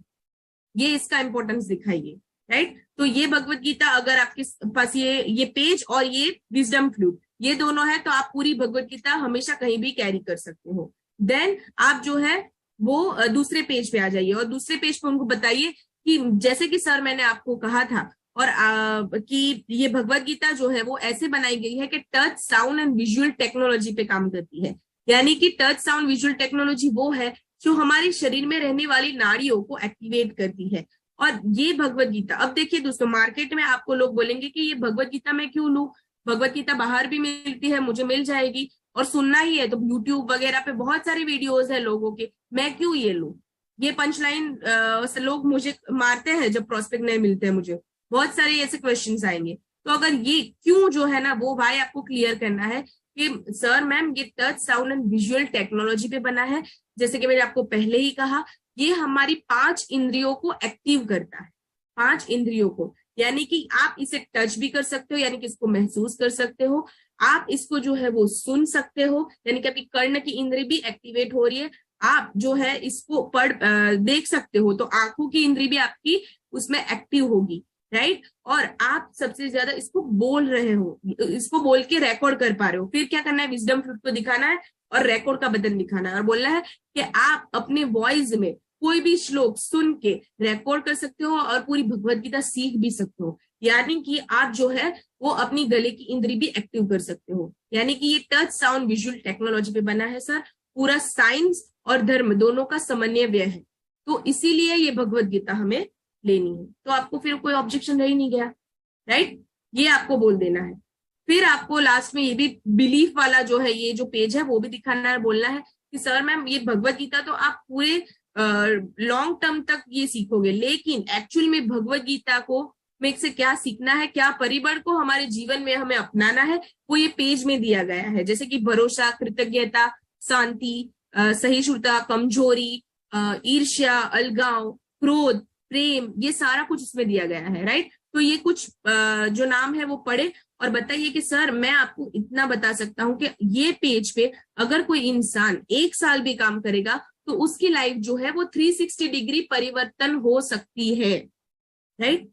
ये इसका इंपॉर्टेंस दिखाइए, राइट। तो ये भगवत गीता अगर आपके पास ये पेज और ये विजडम फ्लूट ये दोनों है तो आप पूरी भगवत गीता हमेशा कहीं भी कैरी कर सकते हो। देन आप जो है वो दूसरे पेज पे आ जाइए और दूसरे पेज पे उनको बताइए कि जैसे कि सर मैंने आपको कहा था और कि ये भगवत गीता जो है वो ऐसे बनाई गई है कि touch sound and visual technology पे काम करती है। यानी कि टच साउंड विजुअल टेक्नोलॉजी वो है जो हमारे शरीर में रहने वाली नाड़ियों को एक्टिवेट करती है। और ये भगवत गीता, अब देखिए दोस्तों, मार्केट में आपको लोग बोलेंगे कि ये भगवत गीता मैं क्यों लूं, भगवत गीता बाहर भी मिलती है, मुझे मिल जाएगी, और सुनना ही है तो यूट्यूब वगैरह पे बहुत सारे वीडियोस है लोगों के, मैं क्यों ये लूं। ये पंचलाइन लोग मुझे मारते हैं जब प्रोस्पेक्ट नहीं मिलते हैं मुझे, बहुत सारे ऐसे क्वेश्चंस आएंगे। तो अगर ये क्यों जो है ना वो भाई आपको क्लियर करना है कि सर मैम ये touch sound and visual technology पे बना है, जैसे कि मैंने आपको पहले ही कहा, ये हमारी 5 इंद्रियों को एक्टिव करता है, 5 इंद्रियों को, यानी कि आप इसे टच भी कर सकते हो, यानी कि इसको महसूस कर सकते हो, आप इसको जो है वो सुन सकते हो, यानी कि आपकी कर्ण की इंद्री भी एक्टिवेट हो रही है, आप जो है इसको देख सकते हो तो आंखों की इंद्री भी आपकी उसमें एक्टिव होगी, राइट। और आप सबसे ज्यादा इसको बोल रहे हो, इसको बोल के रिकॉर्ड कर पा रहे हो, फिर क्या करना है, विजडम फ्लूट को दिखाना है और रिकॉर्ड का बटन दिखाना है और बोलना है कि आप अपने वॉइस में कोई भी श्लोक सुन के रिकॉर्ड कर सकते हो और पूरी भगवत गीता सीख भी सकते हो, यानी कि आप जो है वो अपनी गले की इंद्री भी एक्टिव कर सकते हो। यानी कि ये टच साउंड विजुअल टेक्नोलॉजी पे बना है सर, पूरा साइंस और धर्म दोनों का समन्वय है, तो इसीलिए ये भगवत गीता हमें लेनी है। तो आपको फिर कोई ऑब्जेक्शन रह ही नहीं गया, राइट, ये आपको बोल देना है। फिर आपको लास्ट में ये भी बिलीफ वाला जो है, ये जो पेज है वो भी दिखाना है, बोलना है कि सर मैम ये भगवत गीता तो आप पूरे लॉन्ग टर्म तक ये सीखोगे, लेकिन एक्चुअल में भगवत गीता को में से क्या सीखना है, क्या परिबल को हमारे जीवन में हमें अपनाना है, वो ये पेज में दिया गया है। जैसे कि भरोसा, कृतज्ञता, शांति, सहिष्णुता, कमजोरी, ईर्ष्या, अलगाव, क्रोध, प्रेम, ये सारा कुछ इसमें दिया गया है, राइट। तो ये कुछ जो नाम है वो पढ़े और बताइए कि सर मैं आपको इतना बता सकता हूं कि ये पेज पे अगर कोई इंसान 1 साल भी काम करेगा तो उसकी लाइफ जो है वो 360 डिग्री परिवर्तन हो सकती है, राइट।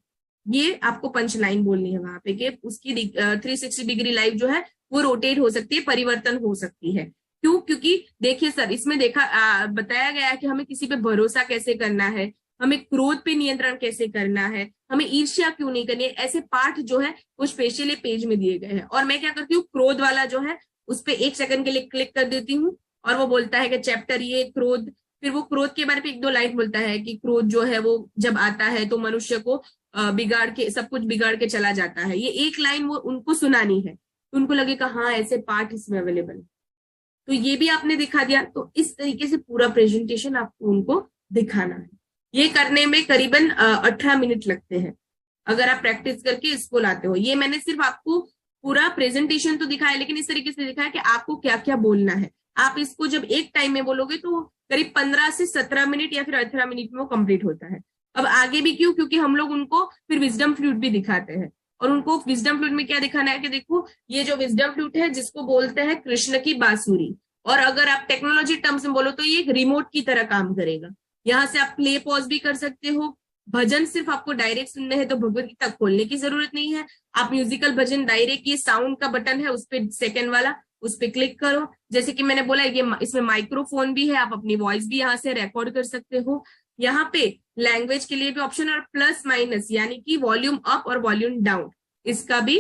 ये आपको पंच लाइन बोलनी है वहां पे कि उसकी 360 डिग्री लाइफ जो है वो रोटेट हो सकती है, परिवर्तन हो सकती है। क्यों? क्योंकि देखिए सर, इसमें बताया गया है कि हमें किसी पे भरोसा कैसे करना है, हमें क्रोध पे नियंत्रण कैसे करना है, हमें ईर्ष्या क्यों नहीं करनी है, ऐसे पाठ जो है वो स्पेशली पेज में दिए गए हैं। और मैं क्या करती हूँ, क्रोध वाला जो है उस पर 1 सेकंड के लिए क्लिक कर देती हूँ और वो बोलता है कि चैप्टर ये क्रोध, फिर वो क्रोध के बारे में 1-2 लाइन बोलता है कि क्रोध जो है वो जब आता है तो मनुष्य को बिगाड़ के सब कुछ बिगाड़ के चला जाता है। ये 1 लाइन वो उनको सुनानी है, तो उनको लगेगा हाँ ऐसे पाठ इसमें अवेलेबल, तो ये भी आपने दिखा दिया। तो इस तरीके से पूरा प्रेजेंटेशन आपको उनको दिखाना है। ये करने में करीबन 18 मिनट लगते हैं अगर आप प्रैक्टिस करके इसको लाते हो। ये मैंने सिर्फ आपको पूरा प्रेजेंटेशन तो दिखाया, लेकिन इस तरीके से दिखाया कि आपको क्या क्या बोलना है। आप इसको जब एक टाइम में बोलोगे तो करीब 15 से 17 मिनट या फिर 18 मिनट में वो कंप्लीट होता है। अब आगे भी क्यों, क्योंकि हम लोग उनको फिर विजडम फ्लूट भी दिखाते हैं, और उनको विजडम फ्लूट में क्या दिखाना है कि देखो ये जो विजडम फ्लूट है जिसको बोलते हैं कृष्ण की बांसुरी, और अगर आप टेक्नोलॉजी टर्म्स में बोलो तो ये एक रिमोट की तरह काम करेगा। यहाँ से आप प्ले पॉज भी कर सकते हो, भजन सिर्फ आपको डायरेक्ट सुनने हैं तो भगवत गीता खोलने की जरूरत नहीं है। आप म्यूजिकल भजन डायरेक्ट, ये साउंड का बटन है उस पर सेकेंड वाला, उस पर क्लिक करो। जैसे कि मैंने बोला ये इसमें माइक्रोफोन भी है, आप अपनी वॉइस भी यहाँ से रिकॉर्ड कर सकते हो। यहाँ पे लैंग्वेज के लिए भी ऑप्शन, और प्लस माइनस यानी कि वॉल्यूम अप और वॉल्यूम डाउन, इसका भी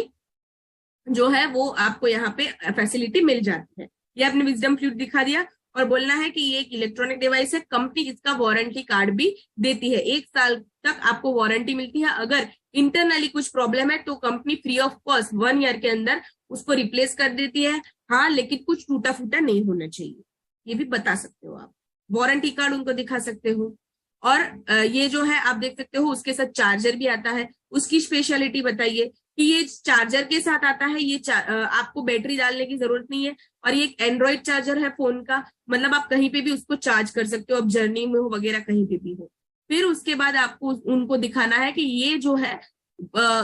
जो है वो आपको यहाँ पे फैसिलिटी मिल जाती है। ये आपने विजडम फ्लूट दिखा दिया और बोलना है कि ये एक इलेक्ट्रॉनिक डिवाइस है, कंपनी इसका वारंटी कार्ड भी देती है, 1 साल तक आपको वारंटी मिलती है। अगर इंटरनली कुछ प्रॉब्लम है तो company free of cost 1 year के अंदर उसको रिप्लेस कर देती है। हाँ, लेकिन कुछ टूटा फूटा नहीं होना चाहिए, ये भी बता सकते हो आप। वारंटी कार्ड उनको दिखा सकते हो। और ये जो है आप देख सकते हो उसके साथ चार्जर भी आता है, उसकी स्पेशलिटी बताइए कि ये चार्जर के साथ आता है, ये आपको बैटरी डालने की जरूरत नहीं है, और ये एक एंड्रॉइड चार्जर है फोन का, मतलब आप कहीं पे भी उसको चार्ज कर सकते हो, अब जर्नी में हो वगैरह कहीं पे भी हो। फिर उसके बाद आपको उनको दिखाना है कि ये जो है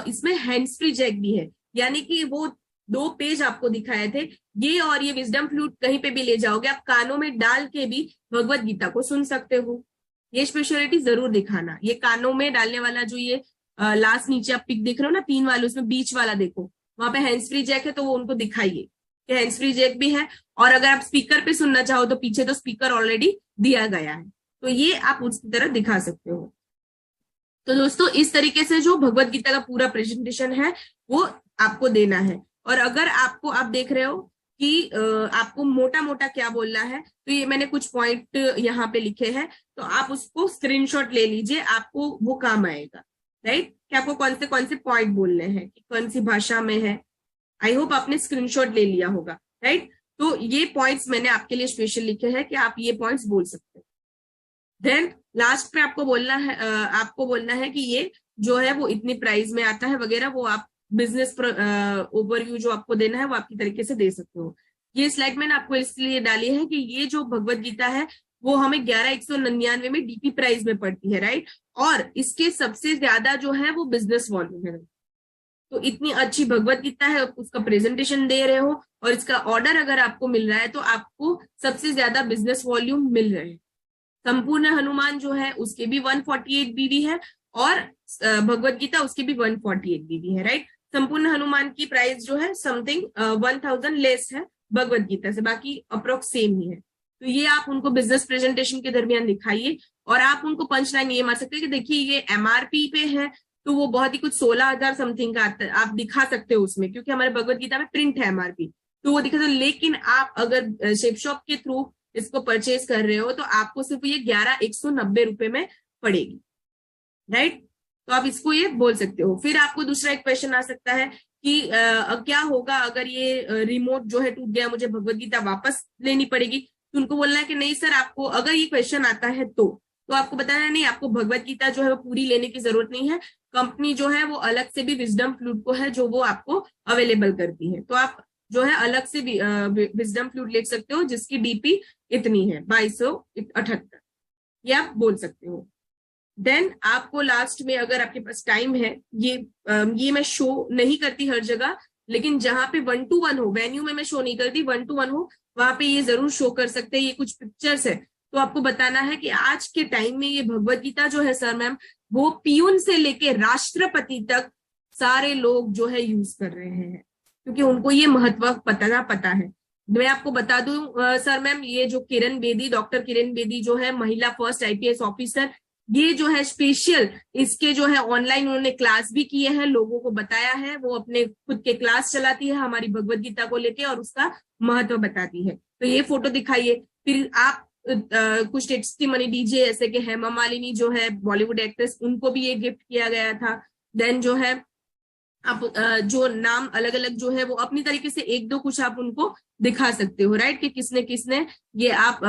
इसमें हैंड्स फ्री जैक भी है, यानी कि वो 2 पेज आपको दिखाए थे, ये और ये विजडम फ्लूट कहीं पे भी ले जाओगे, आप कानों में डाल के भी भगवत गीता को सुन सकते हो। ये स्पेशलिटी जरूर दिखाना। ये कानों में डालने वाला जो ये लास्ट नीचे आप पिक देख रहे हो ना 3 वाले, उसमें बीच वाला देखो, वहां पे हैंड्स फ्री जैक है, तो वो उनको दिखाइए कि हैंड्स फ्री जैक भी है। और अगर आप स्पीकर पे सुनना चाहो तो पीछे तो स्पीकर ऑलरेडी दिया गया है, तो ये आप उसकी तरह दिखा सकते हो। तो दोस्तों इस तरीके से जो भगवत गीता का पूरा प्रेजेंटेशन है वो आपको देना है। और अगर आपको, आप देख रहे हो कि आपको मोटा मोटा क्या बोलना है। तो ये मैंने कुछ पॉइंट यहाँ पे लिखे हैं, तो आप उसको स्क्रीनशॉट ले लीजिए, आपको वो काम आएगा, राइट, कि आपको कौन से पॉइंट बोलने हैं, कि कौन सी भाषा में है। आई होप आपने स्क्रीनशॉट ले लिया होगा, राइट। तो ये पॉइंट्स मैंने आपके लिए स्पेशल लिखे हैं कि आप ये पॉइंट्स बोल सकते हैं। देन लास्ट पे आपको बोलना है कि ये जो है वो इतनी प्राइस में आता है वगैरह, वो आप बिजनेस ओवरव्यू जो आपको देना है वो आपकी तरीके से दे सकते हो। ये स्लाइड मैंने आपको इसलिए डाली है कि ये जो भगवत गीता है वो हमें 11,199 में डीपी प्राइस में पड़ती है, राइट, और इसके सबसे ज्यादा जो है वो बिजनेस वॉल्यूम है। तो इतनी अच्छी भगवत गीता है, उसका प्रेजेंटेशन दे रहे हो और इसका ऑर्डर अगर आपको मिल रहा है तो आपको सबसे ज्यादा बिजनेस वॉल्यूम मिल रहे हैं। संपूर्ण हनुमान जो है उसके भी 148 बीबी है और भगवत गीता उसके भी 148 बीबी है, राइट। संपूर्ण हनुमान की प्राइस जो है समथिंग 1000 लेस है भगवत गीता से, बाकी अप्रोक्स सेम ही है। तो ये आप उनको बिजनेस प्रेजेंटेशन के दरमियान दिखाइए और आप उनको पंच लाइन ये मार सकते हैं कि देखिए ये एमआरपी पे है, तो वो बहुत ही कुछ 16,000 समथिंग का आता है, आप दिखा सकते हो उसमें, क्योंकि हमारे भगवत गीता में प्रिंट है एमआरपी, तो वो दिखा सकते। लेकिन आप अगर शेप शॉप के थ्रू इसको परचेज कर रहे हो तो आपको सिर्फ ये 11,190 रुपए में पड़ेगी, राइट। तो आप इसको ये बोल सकते हो। फिर आपको दूसरा एक क्वेश्चन आ सकता है कि क्या होगा अगर ये रिमोट जो है टूट गया, मुझे भगवत गीता वापस लेनी पड़ेगी। तो उनको बोलना है कि नहीं सर, आपको अगर ये क्वेश्चन आता है तो आपको बताना नहीं, आपको भगवत गीता जो है वो पूरी लेने की जरूरत नहीं है। कंपनी जो है वो अलग से भी विजडम फ्लूट को है जो वो आपको अवेलेबल करती है, तो आप जो है अलग से भी विजडम फ्लूट ले सकते हो जिसकी डीपी इतनी है 2278, ये आप बोल सकते हो। देन आपको लास्ट में अगर आपके पास टाइम है, ये मैं शो नहीं करती हर जगह, लेकिन जहां पे 1 to 1 हो, वेन्यू में मैं शो नहीं करती, 1 to 1 हो वहां पे ये जरूर शो कर सकते हैं। ये कुछ पिक्चर्स है, तो आपको बताना है कि आज के टाइम में ये भगवत गीता जो है सर मैम, वो पियून से लेके राष्ट्रपति तक सारे लोग जो है यूज कर रहे हैं, क्योंकि उनको ये महत्व पता है। मैं आपको बता दूं सर मैम, ये जो किरण बेदी, डॉक्टर किरण बेदी जो है महिला फर्स्ट आईपीएस ऑफिसर, ये जो है स्पेशल इसके जो है ऑनलाइन उन्होंने क्लास भी किए हैं, लोगों को बताया है, वो अपने खुद के क्लास चलाती है हमारी भगवत गीता को लेके और उसका महत्व बताती है। तो ये फोटो दिखाइए। फिर आप कुछ टेस्टिमनी दीजिए, जैसे कि हेमा मालिनी जो है बॉलीवुड एक्ट्रेस, उनको भी ये गिफ्ट किया गया था। देन जो है आप जो नाम अलग अलग जो है वो अपनी तरीके से एक दो कुछ आप उनको दिखा सकते हो, राइट, कि किसने किसने ये आप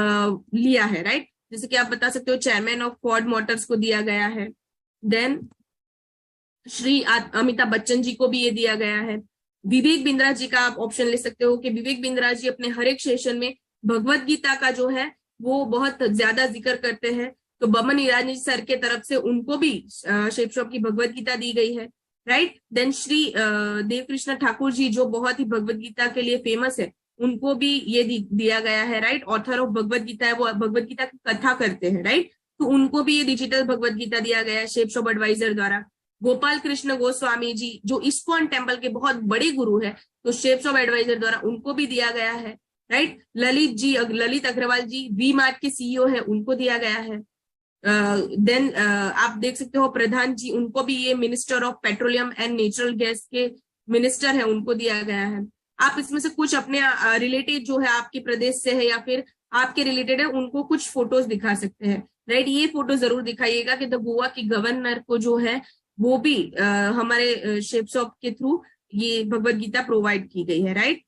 लिया है, राइट। जैसे कि आप बता सकते हो चेयरमैन ऑफ फोर्ड मोटर्स को दिया गया है। देन श्री अमिताभ बच्चन जी को भी ये दिया गया है। विवेक बिंद्रा जी का आप ऑप्शन ले सकते हो कि विवेक बिंद्रा जी अपने हर एक सेशन में भगवत गीता का जो है वो बहुत ज्यादा जिक्र करते हैं, तो बमन ईरानी सर के तरफ से उनको भी शेप शॉप की भगवत गीता दी गई है, राइट। देन श्री देव कृष्ण ठाकुर जी जो बहुत ही भगवत गीता के लिए फेमस है, उनको भी ये दिया गया है, right. Author of Bhagavad Gita है, वो भगवत गीता की कथा करते हैं, राइट, तो उनको भी ये डिजिटल भगवत गीता दिया गया है शेप शॉप एडवाइजर द्वारा। गोपाल कृष्ण गोस्वामी जी जो इस्कॉन टेम्पल के बहुत बड़े गुरु है, तो शेप्स ऑफ एडवाइजर द्वारा उनको भी दिया गया है, राइट। ललित अग्रवाल जी वी मार्ट के सीईओ है, उनको दिया गया है। देन आप देख सकते हो प्रधान जी, उनको भी ये minister of petroleum and natural gas के मिनिस्टर है, उनको दिया गया है। आप इसमें से कुछ अपने रिलेटेड जो है आपके प्रदेश से है या फिर आपके रिलेटेड है, उनको कुछ फोटोज दिखा सकते हैं, राइट। ये फोटो जरूर दिखाइएगा कि द गोवा की गवर्नर को जो है वो भी हमारे शेप शॉप के थ्रू ये भगवत गीता प्रोवाइड की गई है, राइट।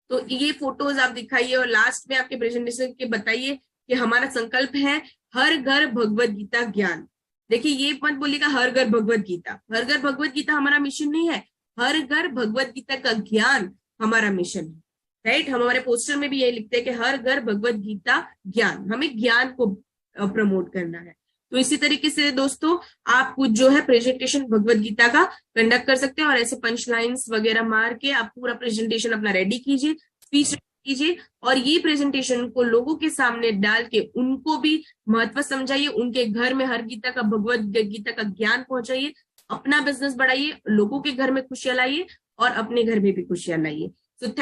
तो ये फोटोज आप दिखाइए और लास्ट में आपके प्रेजेंटेशन के बताइए कि हमारा संकल्प है हर घर भगवत गीता ज्ञान। देखिए ये मत बोलिएगा हर घर भगवत गीता, हर घर भगवत गीता हमारा मिशन नहीं है, हर घर भगवत गीता का ज्ञान हमारा मिशन है, राइट। हम हमारे पोस्टर में भी यही लिखते हैं कि हर घर भगवत गीता ज्ञान, हमें ज्ञान को प्रमोट करना है। तो इसी तरीके से दोस्तों आप कुछ जो है प्रेजेंटेशन भगवत गीता का कंडक्ट कर सकते हैं और ऐसे पंच लाइन्स वगैरह मार के आप पूरा प्रेजेंटेशन अपना रेडी कीजिए, स्पीच कीजिए और ये प्रेजेंटेशन को लोगों के सामने डाल के उनको भी महत्व समझाइए, उनके घर में हर गीता का भगवत गीता का ज्ञान पहुंचाइए, अपना बिजनेस बढ़ाइए, लोगों के घर में खुशियां लाइए और अपने घर में भी खुशियां लाइए। So thank